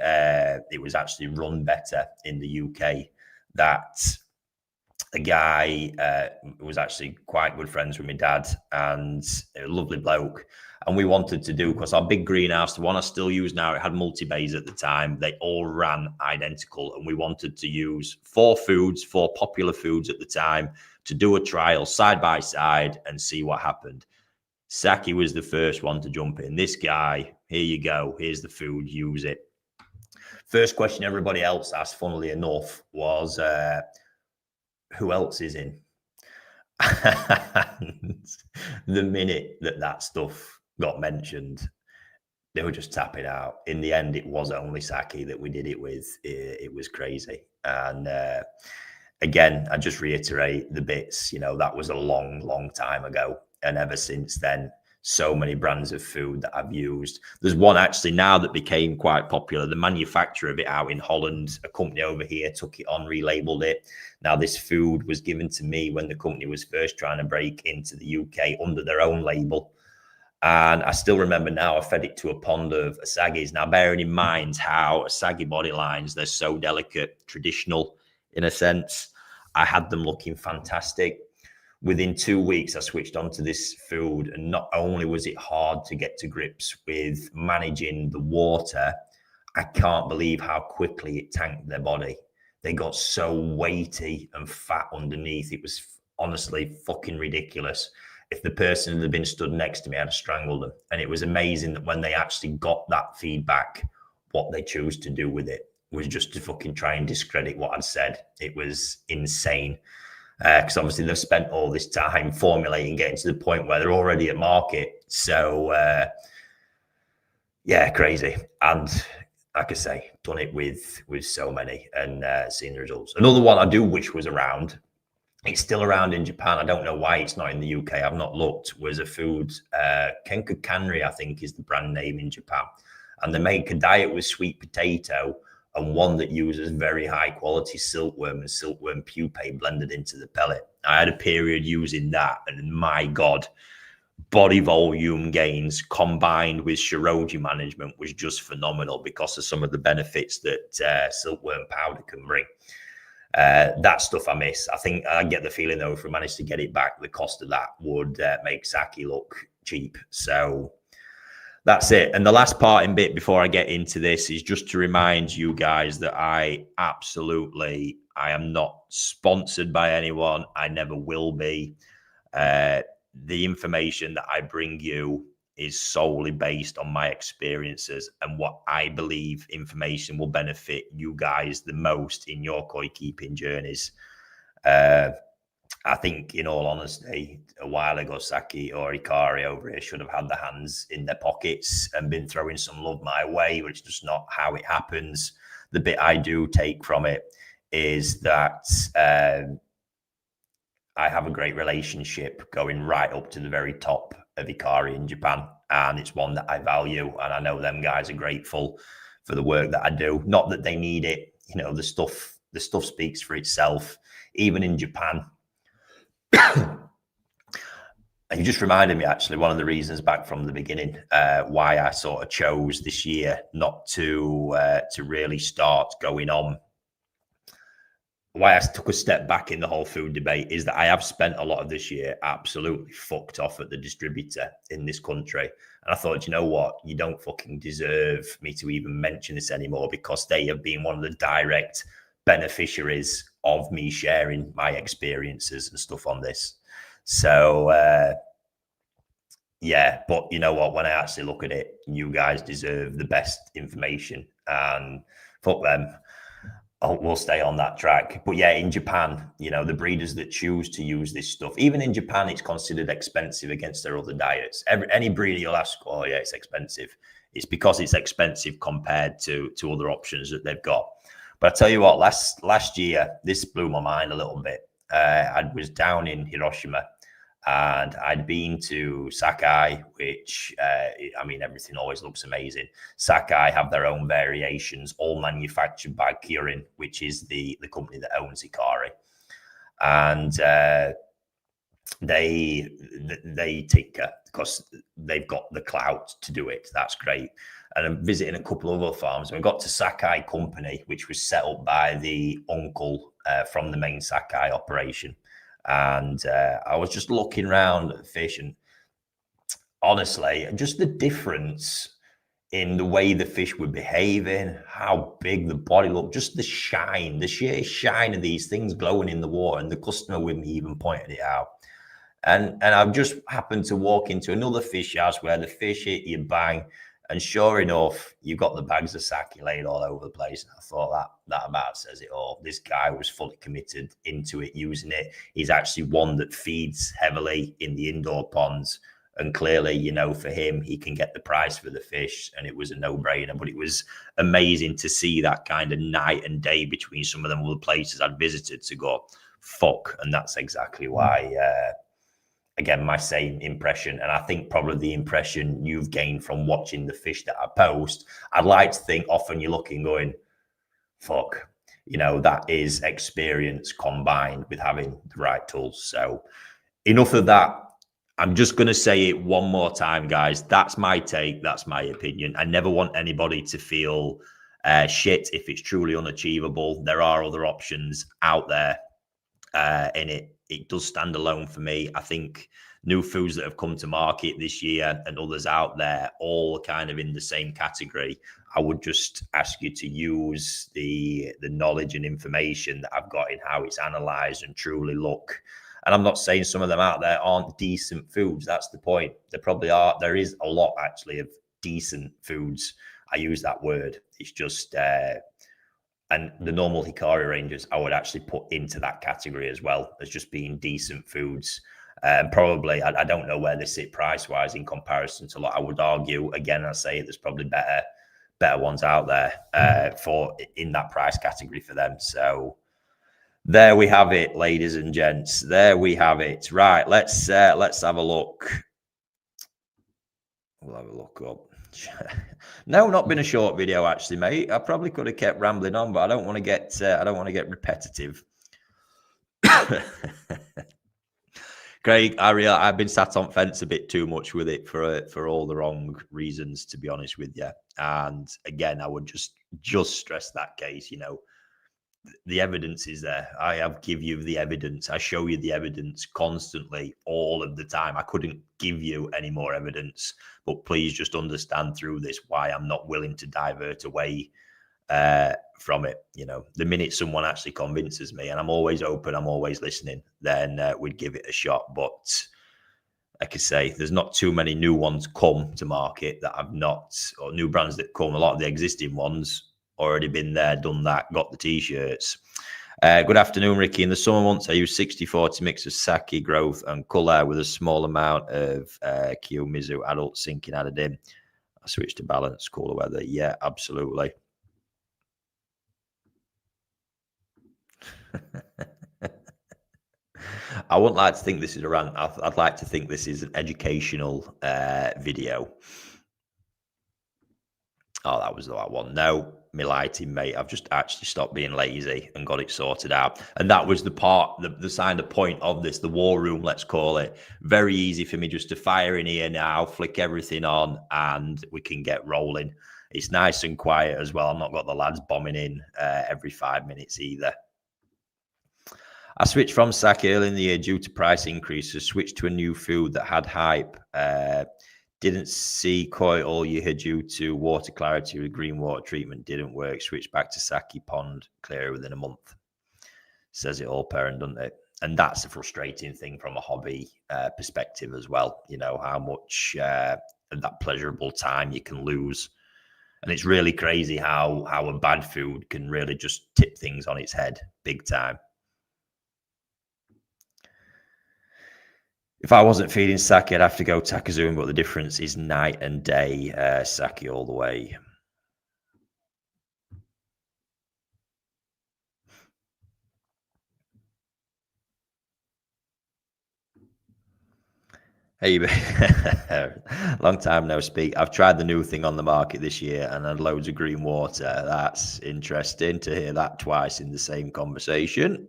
it was actually run better in the UK, that a guy was actually quite good friends with my dad, and a lovely bloke. And we wanted to do, because our big greenhouse, the one I still use now, it had multi-bays at the time. They all ran identical. And we wanted to use four popular foods at the time, to do a trial side by side and see what happened. Saki was the first one to jump in. This guy, here you go. Here's the food, use it. First question everybody else asked, funnily enough, was who else is in? And the minute that stuff got mentioned, they were just tapping out. In the end, it was only Saki that we did it with. It was crazy. And again, I just reiterate the bits, that was a long time ago. And ever since then, so many brands of food that I've used. There's one actually now that became quite popular. The manufacturer of it out in Holland, a company over here took it on, relabeled it. Now, this food was given to me when the company was first trying to break into the UK under their own label. And I still remember now, I fed it to a pond of asagis. Now, bearing in mind how asagi body lines, they're so delicate, traditional in a sense. I had them looking fantastic. Within 2 weeks, I switched onto this food, and not only was it hard to get to grips with managing the water, I can't believe how quickly it tanked their body. They got so weighty and fat underneath. It was honestly fucking ridiculous. If the person had been stood next to me, I'd have strangled them. And it was amazing that when they actually got that feedback, what they chose to do with it was just to fucking try and discredit what I'd said. It was insane. Because obviously they've spent all this time formulating, getting to the point where they're already at market. So, yeah, crazy. And like I say, done it with so many, and seen the results. Another one I do wish was around. It's still around in Japan. I don't know why it's not in the UK. I've not looked. Was a food, Kenko-Kanri, I think is the brand name in Japan. And they make a diet with sweet potato, and one that uses very high quality silkworm and silkworm pupae blended into the pellet. I had a period using that, and my God, body volume gains combined with Shiroji management was just phenomenal because of some of the benefits that silkworm powder can bring. That stuff I miss. I think I get the feeling, though, if we manage to get it back, the cost of that would make Saki look cheap. So that's it. And the last parting bit before I get into this is just to remind you guys that I am not sponsored by anyone. I never will be. The information that I bring you is solely based on my experiences and what I believe information will benefit you guys the most in your koi keeping journeys. I think, in all honesty, a while ago, Saki or Hikari over here should have had their hands in their pockets and been throwing some love my way, but it's just not how it happens. The bit I do take from it is that I have a great relationship going right up to the very top of Hikari in Japan, and it's one that I value, and I know them guys are grateful for the work that I do. Not that they need it, you know, the stuff speaks for itself, even in Japan. And you just reminded me, actually, one of the reasons back from the beginning why I sort of chose this year not to really start going on. Why I took a step back in the whole food debate is that I have spent a lot of this year absolutely fucked off at the distributor in this country. And I thought, you know what? You don't fucking deserve me to even mention this anymore, because they have been one of the direct beneficiaries of me sharing my experiences and stuff on this. So, yeah, but you know what? When I actually look at it, you guys deserve the best information, and fuck them. Oh, we'll stay on that track. But yeah, in Japan, you know, the breeders that choose to use this stuff, even in Japan, it's considered expensive against their other diets. Any breeder you'll ask, oh yeah, it's expensive. It's because it's expensive compared to other options that they've got. But I tell you what, last year, this blew my mind a little bit. I was down in Hiroshima, and I'd been to Saki, which, I mean, everything always looks amazing. Saki have their own variations, all manufactured by Kirin, which is the company that owns Hikari. And they tinker because they've got the clout to do it. That's great. And I'm visiting a couple of other farms. We got to Saki Company, which was set up by the uncle from the main Saki operation. And I was just looking around at the fish, and honestly, just the difference in the way the fish were behaving, how big the body looked, just the shine, the sheer shine of these things glowing in the water. And the customer with me even pointed it out. And I've just happened to walk into another fish house where the fish hit you, bang. And sure enough, you've got the bags of sake laid all over the place. And I thought that about says it all. This guy was fully committed into it, using it. He's actually one that feeds heavily in the indoor ponds. And clearly, you know, for him, he can get the price for the fish, and it was a no-brainer. But it was amazing to see that kind of night and day between some of them other places I'd visited to go, fuck. And that's exactly why, again, my same impression. And I think probably the impression you've gained from watching the fish that I post, I'd like to think often you're looking going, fuck, you know, that is experience combined with having the right tools. So enough of that. I'm just going to say it one more time, guys. That's my take. That's my opinion. I never want anybody to feel shit if it's truly unachievable. There are other options out there, and it does stand alone for me. I think new foods that have come to market this year and others out there, all kind of in the same category. I would just ask you to use the knowledge and information that I've got in how it's analyzed and truly look. And I'm not saying some of them out there aren't decent foods. That's the point. There probably are. There is a lot actually of decent foods. I use that word. It's just, and the normal Hikari ranges, I would actually put into that category as well as just being decent foods. And probably, I don't know where they sit price-wise in comparison to, like, I would argue, again, I say there's probably better ones out there for in that price category for them. So there we have it, ladies and gents. There we have it. Right, let's have a look. We'll have a look up. No, not been a short video actually, mate. I probably could have kept rambling on, but I don't want to get repetitive. Craig, I've been sat on fence a bit too much with it for all the wrong reasons, to be honest with you. And again, I would just stress that case, you know, the evidence is there. I have give you the evidence. I show you the evidence constantly, all of the time. I couldn't give you any more evidence, but please just understand through this why I'm not willing to divert away from it. You know, the minute someone actually convinces me, and I'm always open, I'm always listening, then we'd give it a shot. But like I say, there's not too many new ones come to market that I've not, or new brands that come. A lot of the existing ones already been there, done that, got the t-shirts. Good afternoon, Ricky. In the summer months, I use 60-40 mix of sake growth and colour with a small amount of Kiyomizu adult sinking added in. I switched to balance, cooler weather. Yeah, absolutely. I wouldn't like to think this is a rant. I'd like to think this is an educational video. Oh, that was the right one. No, my lighting, mate. I've just actually stopped being lazy and got it sorted out. And that was the part, the sign, the point of this, the war room, let's call it. Very easy for me just to fire in here now, flick everything on, and we can get rolling. It's nice and quiet as well. I've not got the lads bombing in every 5 minutes either. I switched from Saki early in the year due to price increases, switched to a new food that had hype. Didn't see koi all year due to water clarity with green water treatment. Didn't work. Switched back to Saki pond, clear within a month. Says it all, parent, doesn't it? And that's a frustrating thing from a hobby perspective as well. You know, how much of that pleasurable time you can lose. And it's really crazy how a bad food can really just tip things on its head big time. If I wasn't feeding Saki, I'd have to go Takazumi, but the difference is night and day. Saki all the way. Hey, long time no speak. I've tried the new thing on the market this year and had loads of green water. That's interesting to hear that twice in the same conversation.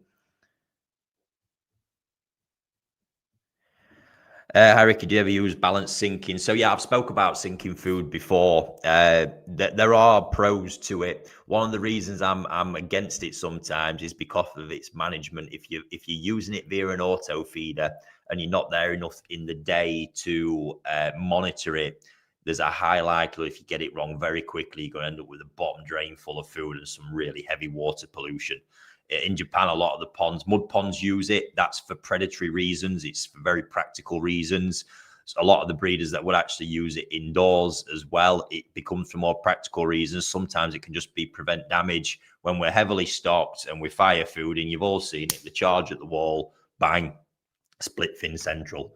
Hi, Ricky, do you ever use balanced sinking? So, yeah, I've spoke about sinking food before. There are pros to it. One of the reasons I'm against it sometimes is because of its management. If you're using it via an auto feeder and you're not there enough in the day to monitor it, there's a high likelihood if you get it wrong very quickly, you're going to end up with a bottom drain full of food and some really heavy water pollution. In Japan, a lot of the ponds, mud ponds, use it. That's for predatory reasons. It's for very practical reasons. So a lot of the breeders that would actually use it indoors as well, it becomes for more practical reasons. Sometimes it can just be prevent damage. When we're heavily stocked and we fire food, and you've all seen it, the charge at the wall, bang, split fin central.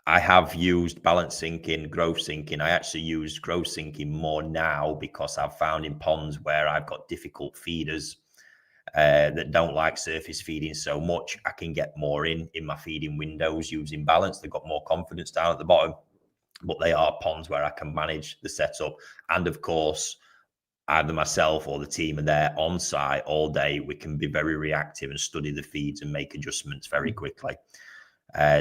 I have used balance sinking, growth sinking. I actually use growth sinking more now because I've found in ponds where I've got difficult feeders that don't like surface feeding so much, I can get more in my feeding windows using balance. They've got more confidence down at the bottom, but they are ponds where I can manage the setup. And of course, either myself or the team are there on site all day. We can be very reactive and study the feeds and make adjustments very quickly.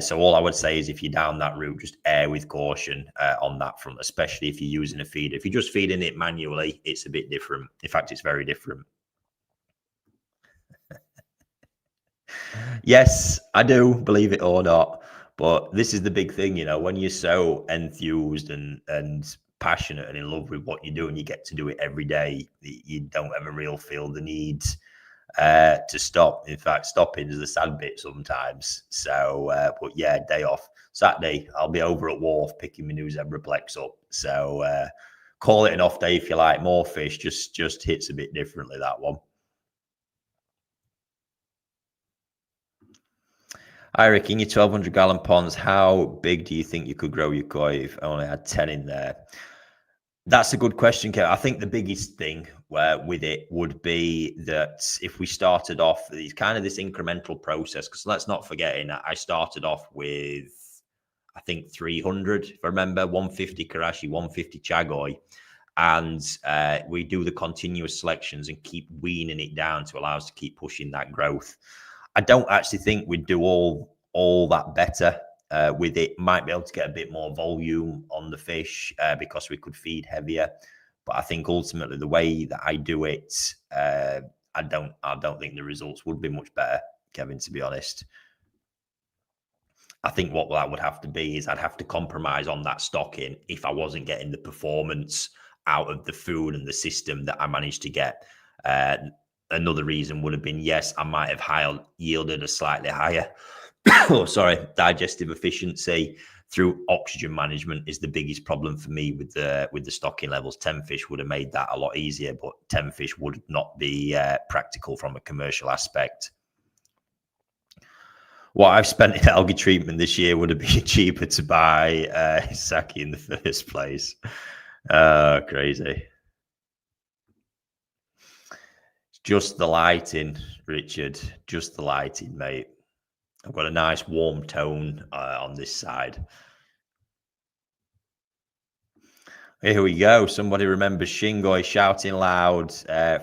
So all I would say is if you're down that route, just err with caution on that front, especially if you're using a feeder. If you're just feeding it manually, it's a bit different. In fact, it's very different. Yes, I do, believe it or not. But this is the big thing, you know, when you're so enthused and passionate and in love with what you do and you get to do it every day, you don't ever real feel the need to stop. In fact, stopping is the sad bit sometimes. So, but yeah, day off. Saturday, I'll be over at Wharf picking my new Zebraplex up. So, call it an off day if you like. More fish, just hits a bit differently, that one. Hi, Rick, in your 1,200 gallon ponds, how big do you think you could grow your koi if I only had 10 in there? That's a good question, Kev. I think the biggest thing with it would be that if we started off, it's kind of this incremental process, because let's not forget, I started off with, I think, 300, if I remember, 150 Karashi, 150 Chagoi. And we do the continuous selections and keep weaning it down to allow us to keep pushing that growth. I don't actually think we'd do all that better with it. Might be able to get a bit more volume on the fish because we could feed heavier. But I think ultimately the way that I do it, I don't think the results would be much better, Kevin, to be honest. I think what that would have to be is I'd have to compromise on that stocking if I wasn't getting the performance out of the food and the system that I managed to get. Another reason would have been, yes, I might have yielded a slightly higher, digestive efficiency through oxygen management is the biggest problem for me with the stocking levels. 10 fish would have made that a lot easier, but 10 fish would not be practical from a commercial aspect. What I've spent in algae treatment this year would have been cheaper to buy Saki in the first place. Crazy. Just the lighting, Richard. Just the lighting, mate. I've got a nice warm tone on this side. Here we go. Somebody remembers Shingoy shouting loud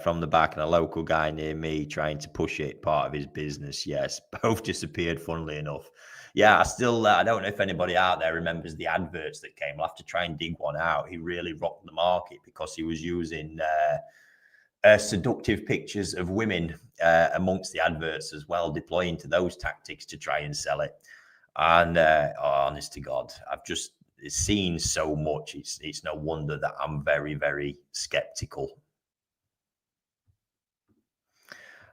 from the back, and a local guy near me trying to push it, part of his business. Yes, both disappeared, funnily enough. Yeah, I don't know if anybody out there remembers the adverts that came. I'll have to try and dig one out. He really rocked the market because he was using seductive pictures of women amongst the adverts as well, deploying to those tactics to try and sell it. And honest to God, I've just seen so much. It's no wonder that I'm very, very skeptical.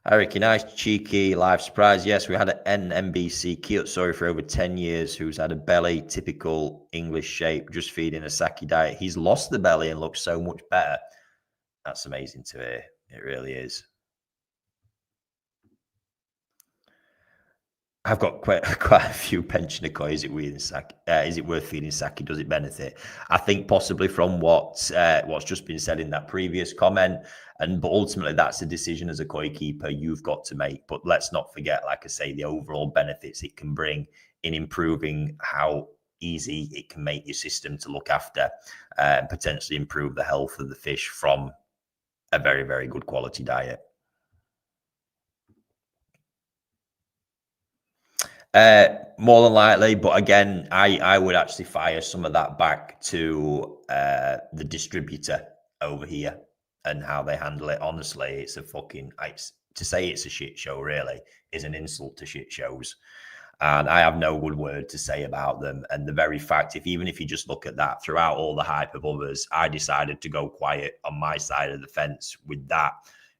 Eric, a nice cheeky live surprise. Yes, we had an NBC Kiyotsuori for over 10 years who's had a belly, typical English shape, just feeding a sake diet. He's lost the belly and looks so much better. That's amazing to hear. It really is. I've got quite a few pensioner koi. Is it worth feeding sake? Does it benefit? I think possibly from what's just been said in that previous comment, but ultimately that's a decision as a koi keeper you've got to make. But let's not forget, like I say, the overall benefits it can bring in improving how easy it can make your system to look after, and potentially improve the health of the fish from a very, very good quality diet. More than likely, but again, I would actually fire some of that back to the distributor over here and how they handle it. Honestly, it's to say it's a shit show really is an insult to shit shows. And I have no good word to say about them. And the very fact, even if you just look at that, throughout all the hype of others, I decided to go quiet on my side of the fence with that,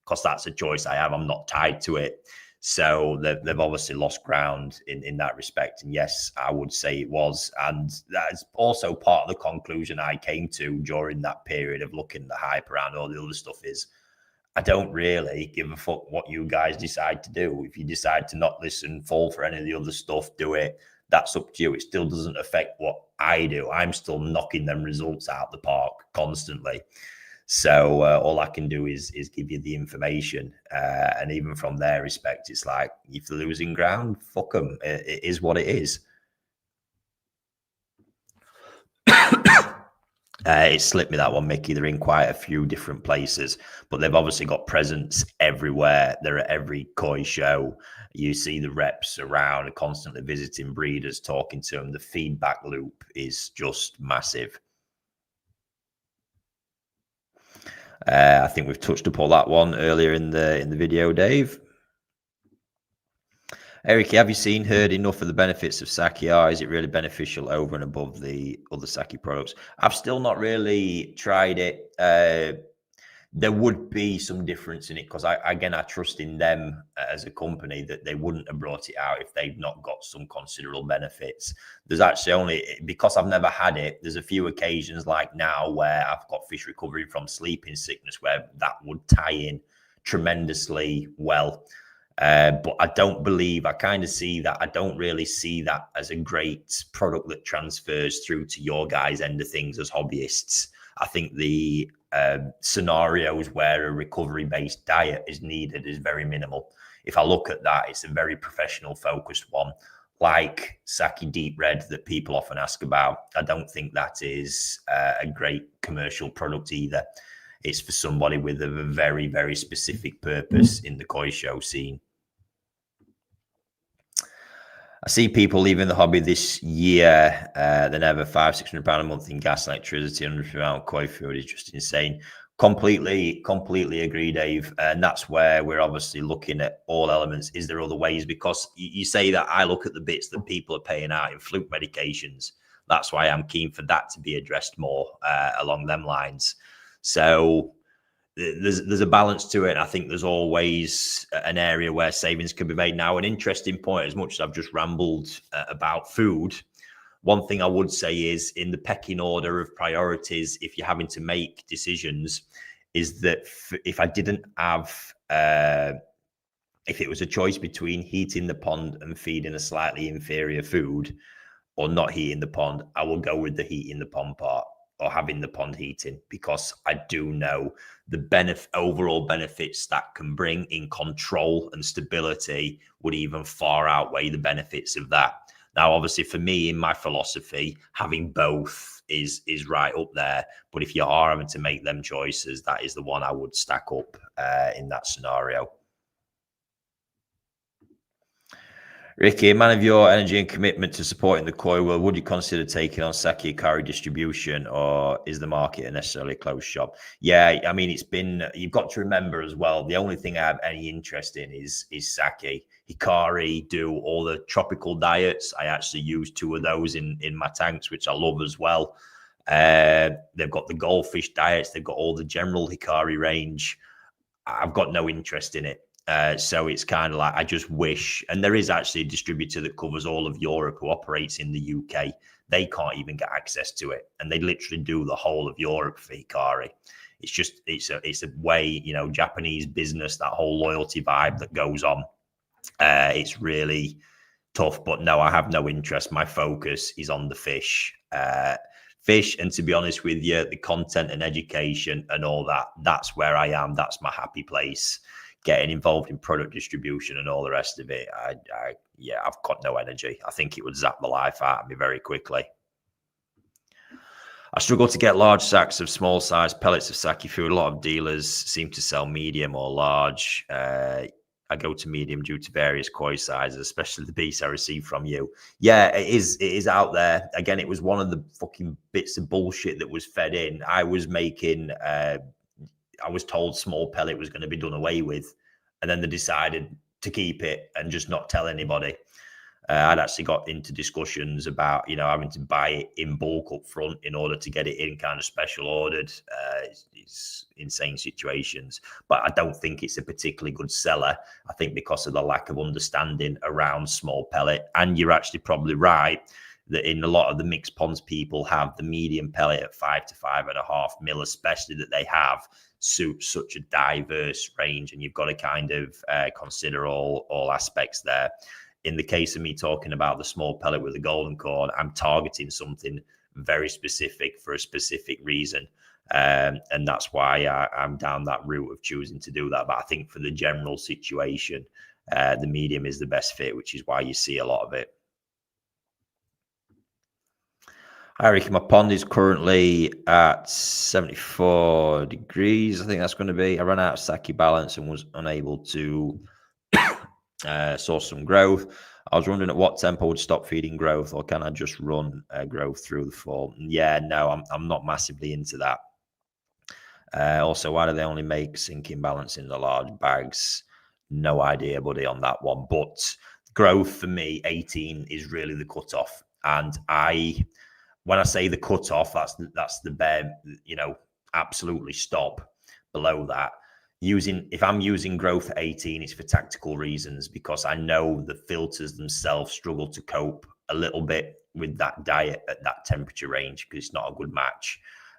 because that's a choice I have. I'm not tied to it. So they've obviously lost ground in that respect. And yes, I would say it was. And that is also part of the conclusion I came to during that period of looking at the hype around all the other stuff is I don't really give a fuck what you guys decide to do. If you decide to not listen, fall for any of the other stuff, do it. That's up to you. It still doesn't affect what I do. I'm still knocking them results out the park constantly. So all I can do is give you the information. And even from their respect, it's like, if they're losing ground, fuck them. It is what it is. It slipped me that one, Mickey. They're in quite a few different places, but they've obviously got presence everywhere. They're at every koi show. You see the reps around, constantly visiting breeders, talking to them. The feedback loop is just massive. I think we've touched upon that one earlier in the video, Dave. Eric, have you heard enough of the benefits of Saki-Hikari? Is it really beneficial over and above the other sake products? I've still not really tried it. There would be some difference in it because I trust in them as a company that they wouldn't have brought it out if they've not got some considerable benefits. There's actually only, because I've never had it, there's a few occasions like now where I've got fish recovering from sleeping sickness where that would tie in tremendously well. But I kind of see that. I don't really see that as a great product that transfers through to your guys' end of things as hobbyists. I think the scenarios where a recovery-based diet is needed is very minimal. If I look at that, it's a very professional focused one, like Saki Deep Red that people often ask about. I don't think that is a great commercial product either. It's for somebody with a very, very specific purpose in the koi show scene. I see people leaving the hobby this year than ever. £500-600 a month in gas, electricity, £100 koi food is just insane. Completely agree, Dave. And that's where we're obviously looking at all elements. Is there other ways? Because you say that I look at the bits that people are paying out in fluke medications. That's why I'm keen for that to be addressed more along them lines. So there's a balance to it. I think there's always an area where savings can be made. Now, an interesting point, as much as I've just rambled about food, one thing I would say is in the pecking order of priorities, if you're having to make decisions, is that if I didn't have, if it was a choice between heating the pond and feeding a slightly inferior food or not heating the pond, I will go with the heating the pond part. or having the pond heating, because I do know the overall benefits that can bring in control and stability would even far outweigh the benefits of that. Now, obviously, for me, in my philosophy, having both is right up there. But if you are having to make them choices, that is the one I would stack up in that scenario. Ricky, a man of your energy and commitment to supporting the koi world, would you consider taking on Saki-Hikari distribution, or is the market a necessarily closed shop? Yeah, I mean, you've got to remember as well, the only thing I have any interest in is Saki. Hikari do all the tropical diets. I actually use 2 of those in my tanks, which I love as well. They've got the goldfish diets. They've got all the general Hikari range. I've got no interest in it. So it's kind of like, I just wish, and there is actually a distributor that covers all of Europe who operates in the UK. They can't even get access to it, and they literally do the whole of Europe for Hikari. It's just, it's a way, Japanese business, that whole loyalty vibe that goes on. It's really tough, but no, I have no interest. My focus is on the fish. And to be honest with you, the content and education and all that, that's where I am. That's my happy place. Getting involved in product distribution and all the rest of it, I've got no energy. I think it would zap the life out of me very quickly. I struggle to get large sacks of small size pellets of sake food. A lot of dealers seem to sell medium or large. I go to medium due to various koi sizes, especially the beast I received from you. Yeah, it is out there. Again, it was one of the fucking bits of bullshit that was fed in. I was told small pellet was going to be done away with, and then they decided to keep it and just not tell anybody. I'd actually got into discussions about, having to buy it in bulk up front in order to get it in kind of special ordered. It's insane situations, but I don't think it's a particularly good seller. I think because of the lack of understanding around small pellet, and you're actually probably right that in a lot of the mixed ponds, people have the medium pellet at 5 to 5.5 mil, especially that they have such a diverse range, and you've got to kind of consider all aspects there. In the case of me talking about the small pellet with the golden corn, I'm targeting something very specific for a specific reason. And that's why I'm down that route of choosing to do that. But I think for the general situation, the medium is the best fit, which is why you see a lot of it. Hi, Ricky. My pond is currently at 74 degrees. I think that's going to be. I ran out of sake balance and was unable to source some growth. I was wondering at what tempo I would stop feeding growth, or can I just run growth through the fall? Yeah, no, I'm not massively into that. Also, why do they only make sinking balance in the large bags? No idea, buddy, on that one. But growth for me, 18 is really the cutoff. And when I say the cutoff, that's the bare, absolutely stop. Below that, if I'm using growth at 18, it's for tactical reasons, because I know the filters themselves struggle to cope a little bit with that diet at that temperature range, because it's not a good match.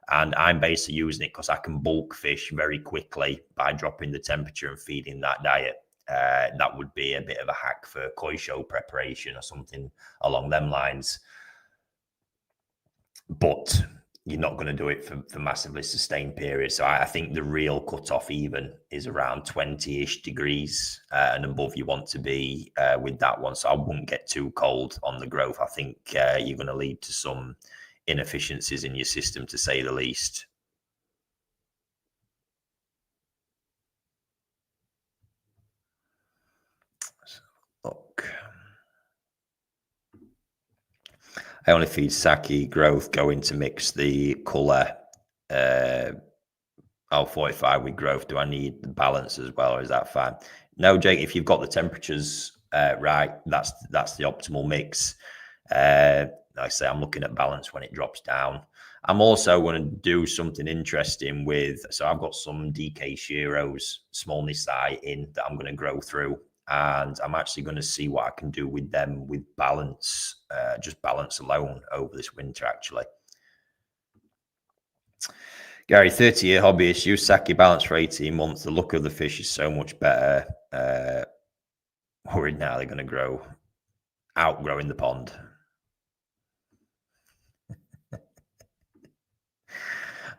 And I'm basically using it because I can bulk fish very quickly by dropping the temperature and feeding that diet. That would be a bit of a hack for koi show preparation or something along them lines. But you're not going to do it for massively sustained periods. So I think the real cutoff even is around 20-ish degrees and above you want to be with that one. So I wouldn't get too cold on the growth. I think you're going to lead to some inefficiencies in your system, to say the least. Look. I only feed sake growth, going to mix the colour L45 with growth. Do I need the balance as well, or is that fine? No, Jake, if you've got the temperatures right, that's the optimal mix. Like I say, I'm looking at balance when it drops down. I'm also going to do something interesting with, so I've got some DK Shiros, small Nisai in that I'm going to grow through. And I'm actually going to see what I can do with them with balance, just balance alone over this winter, actually. Gary, 30-year hobbyist, use sake balance for 18 months. The look of the fish is so much better. Worried now they're going to outgrowing the pond.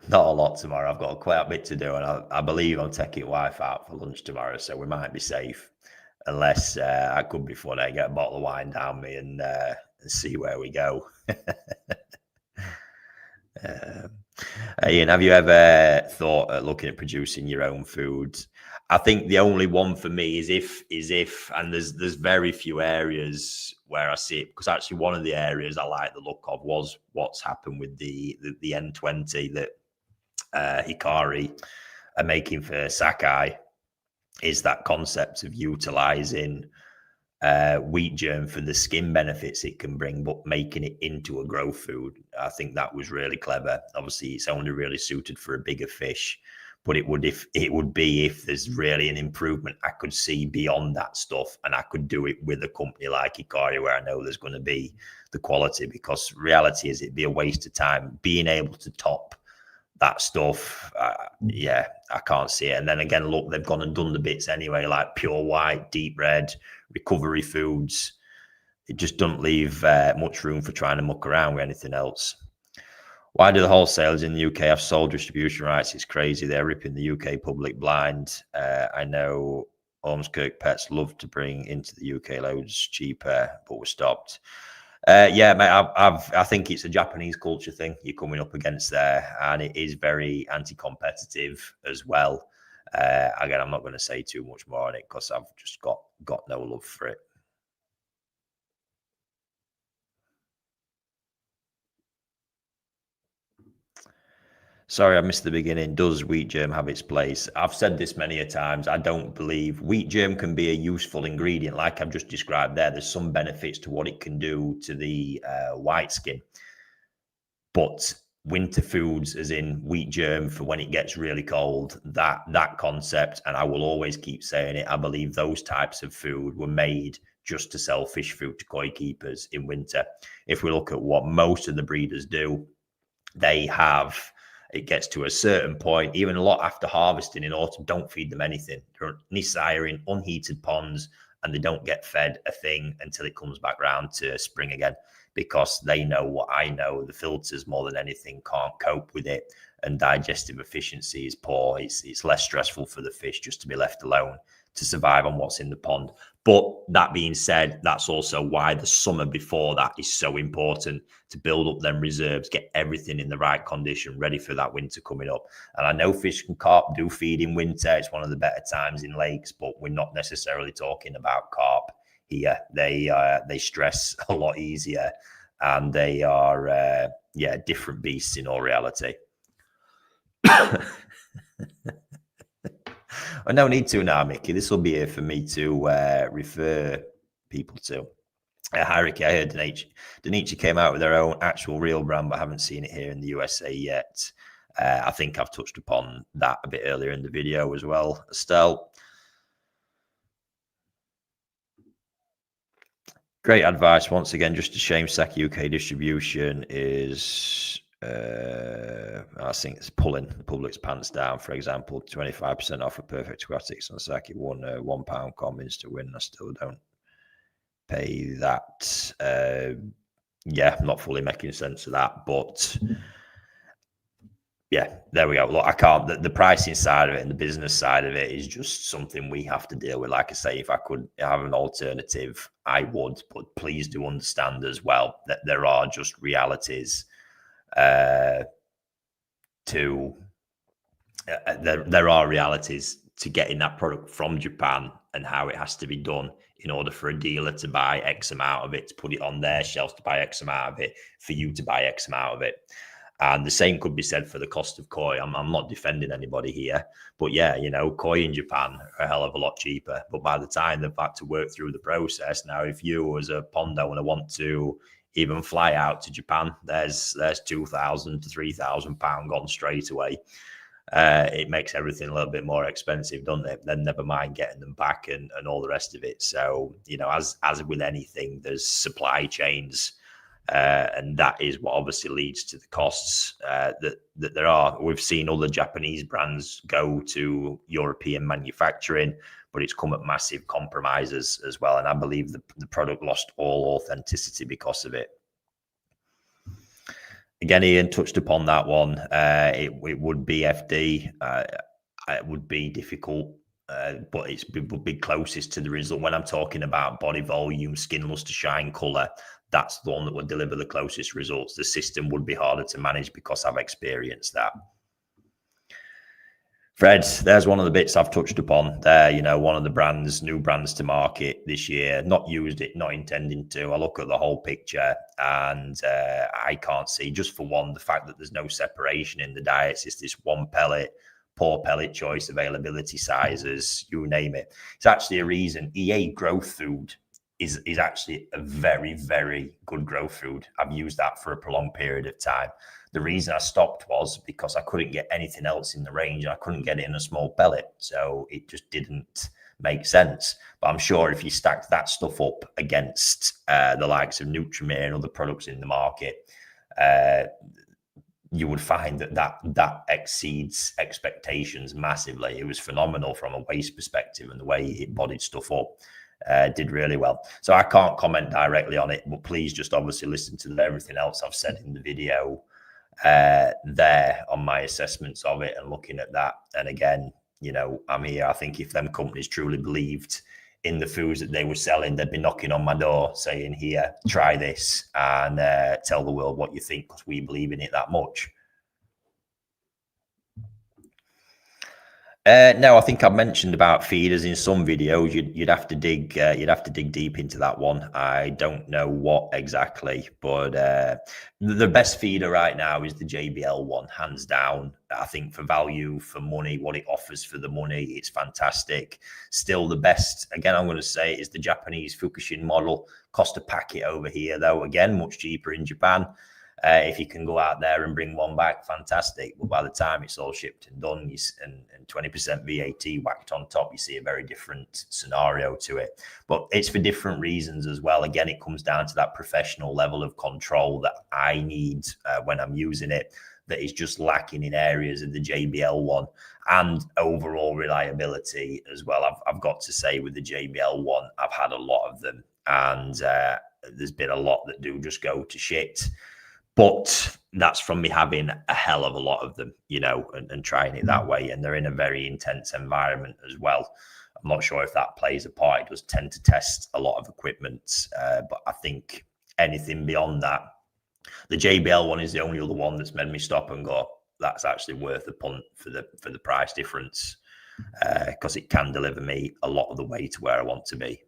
Not a lot tomorrow. I've got quite a bit to do, and I believe I'm taking wife out for lunch tomorrow, so we might be safe. Unless I could be funny, get a bottle of wine down me and see where we go. Ian, have you ever thought at looking at producing your own food? I think the only one for me is if, and there's very few areas where I see it, because actually one of the areas I like the look of was what's happened with the N20 that Hikari are making for Saki, is that concept of utilizing wheat germ for the skin benefits it can bring, but making it into a growth food. I think that was really clever. Obviously, it's only really suited for a bigger fish, but it would be if there's really an improvement I could see beyond that stuff, and I could do it with a company like Hikari where I know there's going to be the quality. Because reality is, it'd be a waste of time being able to top that stuff. Yeah, I can't see it. And then again, look, they've gone and done the bits anyway, like pure white, deep red, recovery foods. It just doesn't leave much room for trying to muck around with anything else. Why do the wholesalers in the UK have sole distribution rights? It's crazy. They're ripping the UK public blind. I know Ormskirk Pets love to bring into the UK loads cheaper, but we're stopped. Yeah, mate, I think it's a Japanese culture thing you're coming up against there, and it is very anti-competitive as well. Again, I'm not going to say too much more on it because I've just got no love for it. Sorry, I missed the beginning. Does wheat germ have its place? I've said this many a times. I don't believe wheat germ can be a useful ingredient, like I've just described there. There's some benefits to what it can do to the white skin. But winter foods, as in wheat germ for when it gets really cold, that concept, and I will always keep saying it, I believe those types of food were made just to sell fish food to koi keepers in winter. If we look at what most of the breeders do, they have, it gets to a certain point, even a lot after harvesting in autumn, don't feed them anything. They're in unheated ponds, and they don't get fed a thing until it comes back round to spring again, because they know what I know. The filters, more than anything, can't cope with it, and digestive efficiency is poor. It's less stressful for the fish just to be left alone to survive on what's in the pond. But that being said, that's also why the summer before that is so important, to build up them reserves, get everything in the right condition, ready for that winter coming up. And I know fish and carp do feed in winter. It's one of the better times in lakes, but we're not necessarily talking about carp here. They stress a lot easier, and they are different beasts in all reality. I no need to now, Mickey. This will be here for me to refer people to. Hi, Ricky. I heard Denichi came out with their own actual real brand, but I haven't seen it here in the USA yet. I think I've touched upon that a bit earlier in the video as well. Estelle. Great advice. Once again, just a shame Saki UK distribution is, I think it's pulling the public's pants down. For example, 25% off of Perfect Aquatics on Saki, £1 commons to win. I still don't pay that. Yeah, I'm not fully making sense of that, but yeah, there we go. Look, I can't, the pricing side of it and the business side of it is just something we have to deal with. Like I say, if I could have an alternative, I would, but please do understand as well that there are just realities there are realities to getting that product from Japan and how it has to be done in order for a dealer to buy X amount of it, to put it on their shelves, to buy X amount of it, for you to buy X amount of it. And the same could be said for the cost of koi. I'm not defending anybody here, but yeah, you know, koi in Japan are a hell of a lot cheaper. But by the time they've had to work through the process, now if you as a pond owner want to even fly out to Japan, there's £2,000 to £3,000 gone straight away. It makes everything a little bit more expensive, doesn't it? Then never mind getting them back and all the rest of it. So, you know, as with anything, there's supply chains. And that is what obviously leads to the costs that there are. We've seen other Japanese brands go to European manufacturing, but it's come at massive compromises as well. And I believe the product lost all authenticity because of it. Again, Ian touched upon that one. It would be FD. It would be difficult, but it would be closest to the result. When I'm talking about body volume, skin luster, shine, color, that's the one that would deliver the closest results. The system would be harder to manage because I've experienced that. Fred, there's one of the bits I've touched upon there. You know, one of the brands, new brands to market this year, not used it, not intending to. I look at the whole picture and I can't see, just for one, the fact that there's no separation in the diets. It's this one pellet, poor pellet choice, availability sizes, you name it. It's actually a reason EA growth food is actually a very, very good growth food. I've used that for a prolonged period of time. The reason I stopped was because I couldn't get anything else in the range and I couldn't get it in a small pellet. So it just didn't make sense. But I'm sure if you stacked that stuff up against the likes of Nutrimere and other products in the market, you would find that exceeds expectations massively. It was phenomenal from a waste perspective, and the way it bodied stuff up did really well. So I can't comment directly on it, but please just obviously listen to everything else I've said in the video there on my assessments of it and looking at that. And again, you know, I'm here. I think if them companies truly believed in the foods that they were selling, they'd be knocking on my door saying, here, try this and tell the world what you think, because we believe in it that much. No, I think I've mentioned about feeders in some videos. You'd have to dig deep into that one. I don't know what exactly, but the best feeder right now is the JBL one, hands down. I think for value, for money, what it offers for the money, it's fantastic. Still the best, again, I'm going to say, is the Japanese Fukushin model. Cost a packet over here, though, again, much cheaper in Japan. If you can go out there and bring one back, fantastic. But by the time it's all shipped and done, and 20% VAT whacked on top, you see a very different scenario to it. But it's for different reasons as well. Again, it comes down to that professional level of control that I need when I'm using it, that is just lacking in areas of the JBL one, and overall reliability as well. I've got to say, with the JBL one, I've had a lot of them, and there's been a lot that do just go to shit. But that's from me having a hell of a lot of them, you know, and trying it that way. And they're in a very intense environment as well. I'm not sure if that plays a part. It does tend to test a lot of equipment. But I think anything beyond that, the JBL one is the only other one that's made me stop and go, that's actually worth a punt for the price difference, because it can deliver me a lot of the way to where I want to be.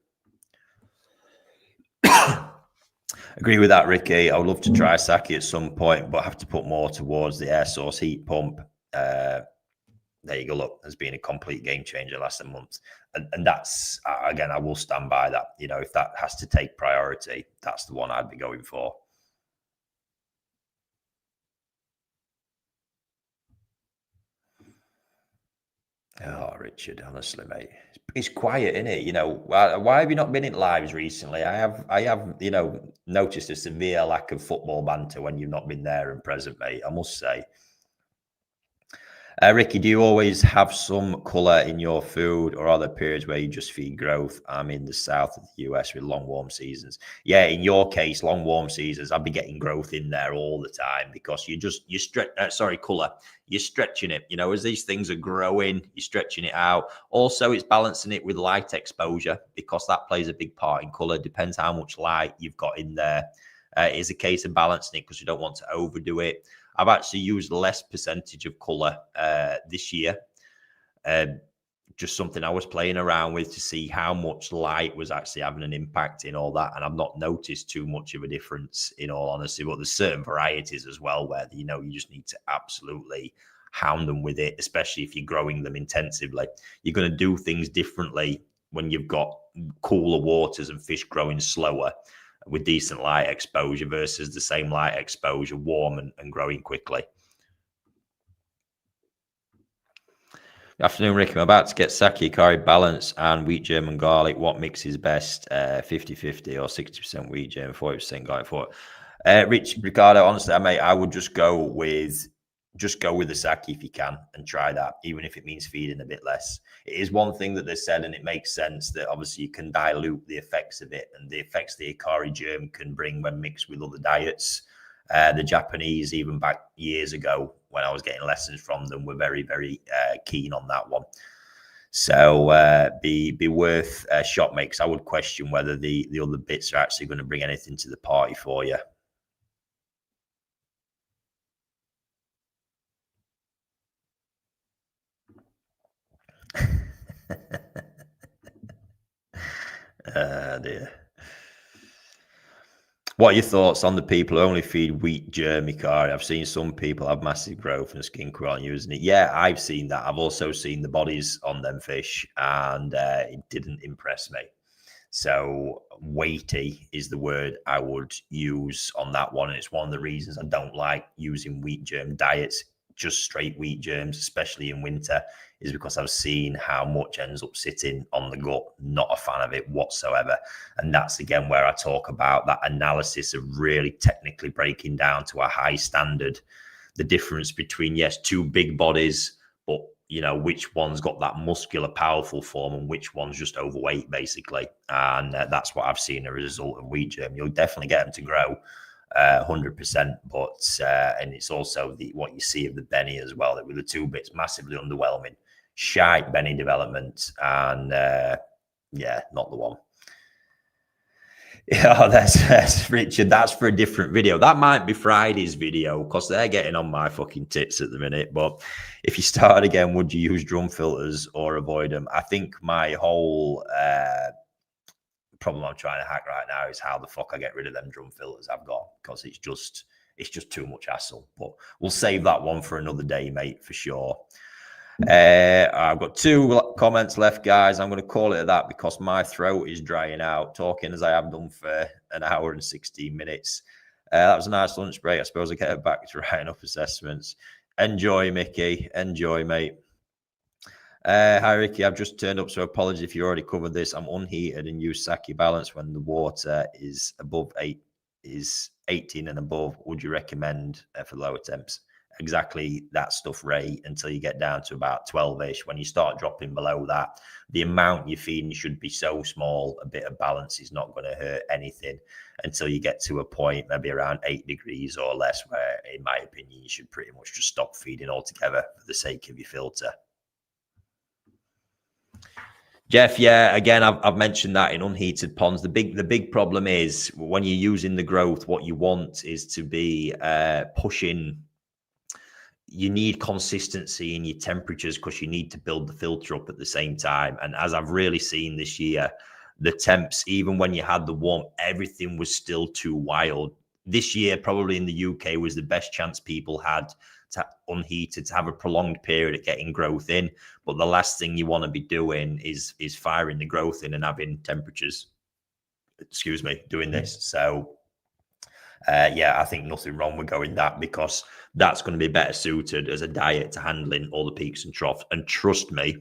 Agree with that, Ricky. I would love to try Saki at some point, but have to put more towards the air source heat pump. There you go. Look, has been a complete game changer last month. And that's, again, I will stand by that. You know, if that has to take priority, that's the one I'd be going for. Oh, Richard, honestly, mate, it's quiet, isn't it? You know, why have you not been in lives recently? I have, you know, noticed a severe lack of football banter when you've not been there and present, mate, I must say. Ricky, do you always have some colour in your food, or are there periods where you just feed growth? I'm in the south of the US with long warm seasons. Yeah, in your case, long warm seasons, I'll be getting growth in there all the time, because you stretch. Colour. You're stretching it. You know, as these things are growing, you're stretching it out. Also, it's balancing it with light exposure, because that plays a big part in colour. Depends how much light you've got in there. It's a case of balancing it, because you don't want to overdo it. I've actually used less percentage of colour this year. Just something I was playing around with to see how much light was actually having an impact in all that. And I've not noticed too much of a difference, in all honesty. But there's certain varieties as well where, you know, you just need to absolutely hound them with it, especially if you're growing them intensively. You're going to do things differently when you've got cooler waters and fish growing slower with decent light exposure versus the same light exposure, warm and growing quickly. Good afternoon, Rick. I'm about to get Saki-Hikari balance and wheat germ and garlic. What mix is best? 50-50 or 60% wheat germ, 40% garlic? Ricardo, honestly, mate, I would just go with the Saki if you can, and try that, even if it means feeding a bit less. It is one thing that they said, and it makes sense, that obviously you can dilute the effects of it, and the effects the Hikari germ can bring when mixed with other diets. The Japanese, even back years ago when I was getting lessons from them, were very, very keen on that one. So be worth a shot, mate, 'cause I would question whether the other bits are actually going to bring anything to the party for you. Dear. What are your thoughts on the people who only feed wheat germ, Hikari? I've seen some people have massive growth and skin quality using it. Yeah, I've seen that. I've also seen the bodies on them fish, and it didn't impress me. So weighty is the word I would use on that one. And it's one of the reasons I don't like using wheat germ diets, just straight wheat germs, especially in winter, is because I've seen how much ends up sitting on the gut. Not a fan of it whatsoever. And that's again where I talk about that analysis of really technically breaking down to a high standard the difference between, yes, two big bodies, but you know, which one's got that muscular, powerful form and which one's just overweight, basically. And that's what I've seen as a result of wheat germ. You'll definitely get them to grow 100%, but and it's also what you see of the Benny as well. That were the two bits massively underwhelming. Shite Benny development, and yeah, not the one. Yeah, that's Richard. That's for a different video. That might be Friday's video because they're getting on my fucking tits at the minute. But if you start again, would you use drum filters or avoid them? I think my whole problem I'm trying to hack right now is how the fuck I get rid of them drum filters I've got, because it's just too much hassle. But we'll save that one for another day, mate, for sure. I've got 2 comments left, guys. I'm going to call it that because my throat is drying out, talking as I have done for an hour and 16 minutes. That was a nice lunch break. I suppose I get back to writing up assessments. Enjoy, Mickey. Enjoy, mate. Hi, Ricky. I've just turned up, so apologies if you already covered this. I'm unheated and use Saki balance when the water is above 18 and above. Would you recommend for lower temps? Exactly that stuff, Ray, until you get down to about 12-ish. When you start dropping below that, the amount you're feeding should be so small, a bit of balance is not going to hurt anything until you get to a point maybe around 8 degrees or less, where, in my opinion, you should pretty much just stop feeding altogether for the sake of your filter. Jeff, yeah, again, I've mentioned that in unheated ponds. The big problem is when you're using the growth, what you want is to be pushing. You need consistency in your temperatures because you need to build the filter up at the same time. And as I've really seen this year, the temps, even when you had the warmth, everything was still too wild. This year, probably in the UK, was the best chance people had to unheated, to have a prolonged period of getting growth in. But the last thing you want to be doing is firing the growth in and having temperatures, doing this. So yeah, I think nothing wrong with going that, because that's going to be better suited as a diet to handling all the peaks and troughs. And trust me,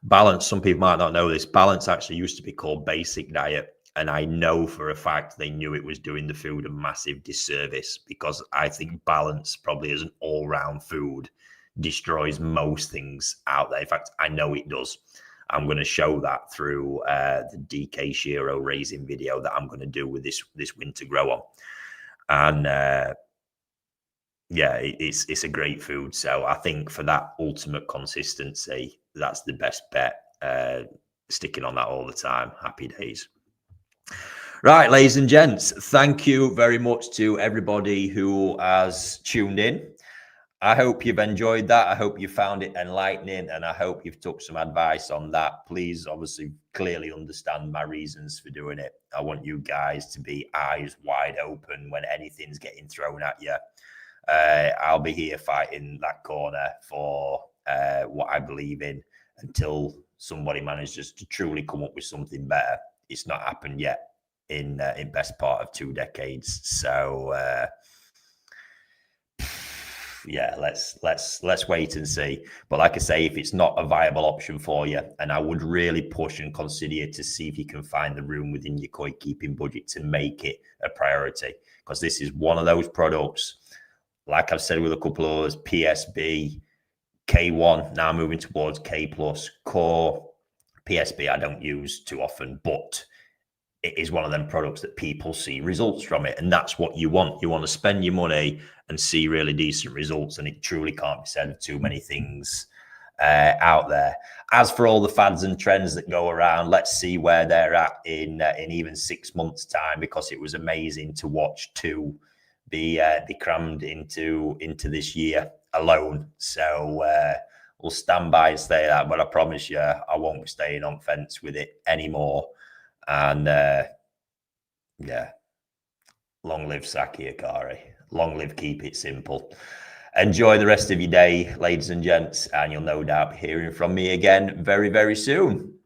balance, some people might not know this, balance actually used to be called basic diet. And I know for a fact they knew it was doing the food a massive disservice, because I think balance, probably as an all-round food, destroys most things out there. In fact, I know it does. I'm going to show that through the DK Shiro raising video that I'm going to do with this winter grow on. And yeah, it's a great food. So I think for that ultimate consistency, that's the best bet. Sticking on that all the time. Happy days. Right, ladies and gents, thank you very much to everybody who has tuned in. I hope you've enjoyed that. I hope you found it enlightening, and I hope you've took some advice on that. Please, obviously, clearly understand my reasons for doing it. I want you guys to be eyes wide open when anything's getting thrown at you. I'll be here fighting that corner for what I believe in until somebody manages to truly come up with something better. It's not happened yet in best part of 2 decades. So yeah, let's wait and see. But like I say, if it's not a viable option for you, and I would really push and consider you to see if you can find the room within your koi keeping budget to make it a priority, because this is one of those products, like I've said with a couple of others, PSB, K1, now moving towards K plus, core. PSB I don't use too often, but it is one of them products that people see results from it. And that's what you want. You want to spend your money and see really decent results. And it truly can't be said of too many things out there. As for all the fads and trends that go around, let's see where they're at in even 6 months' time, because it was amazing to watch two be crammed into this year alone. So we'll stand by and say that, but I promise you, I won't be staying on fence with it anymore. And yeah, long live Saki-Hikari. Long live Keep It Simple. Enjoy the rest of your day, ladies and gents, and you'll no doubt be hearing from me again very, very soon.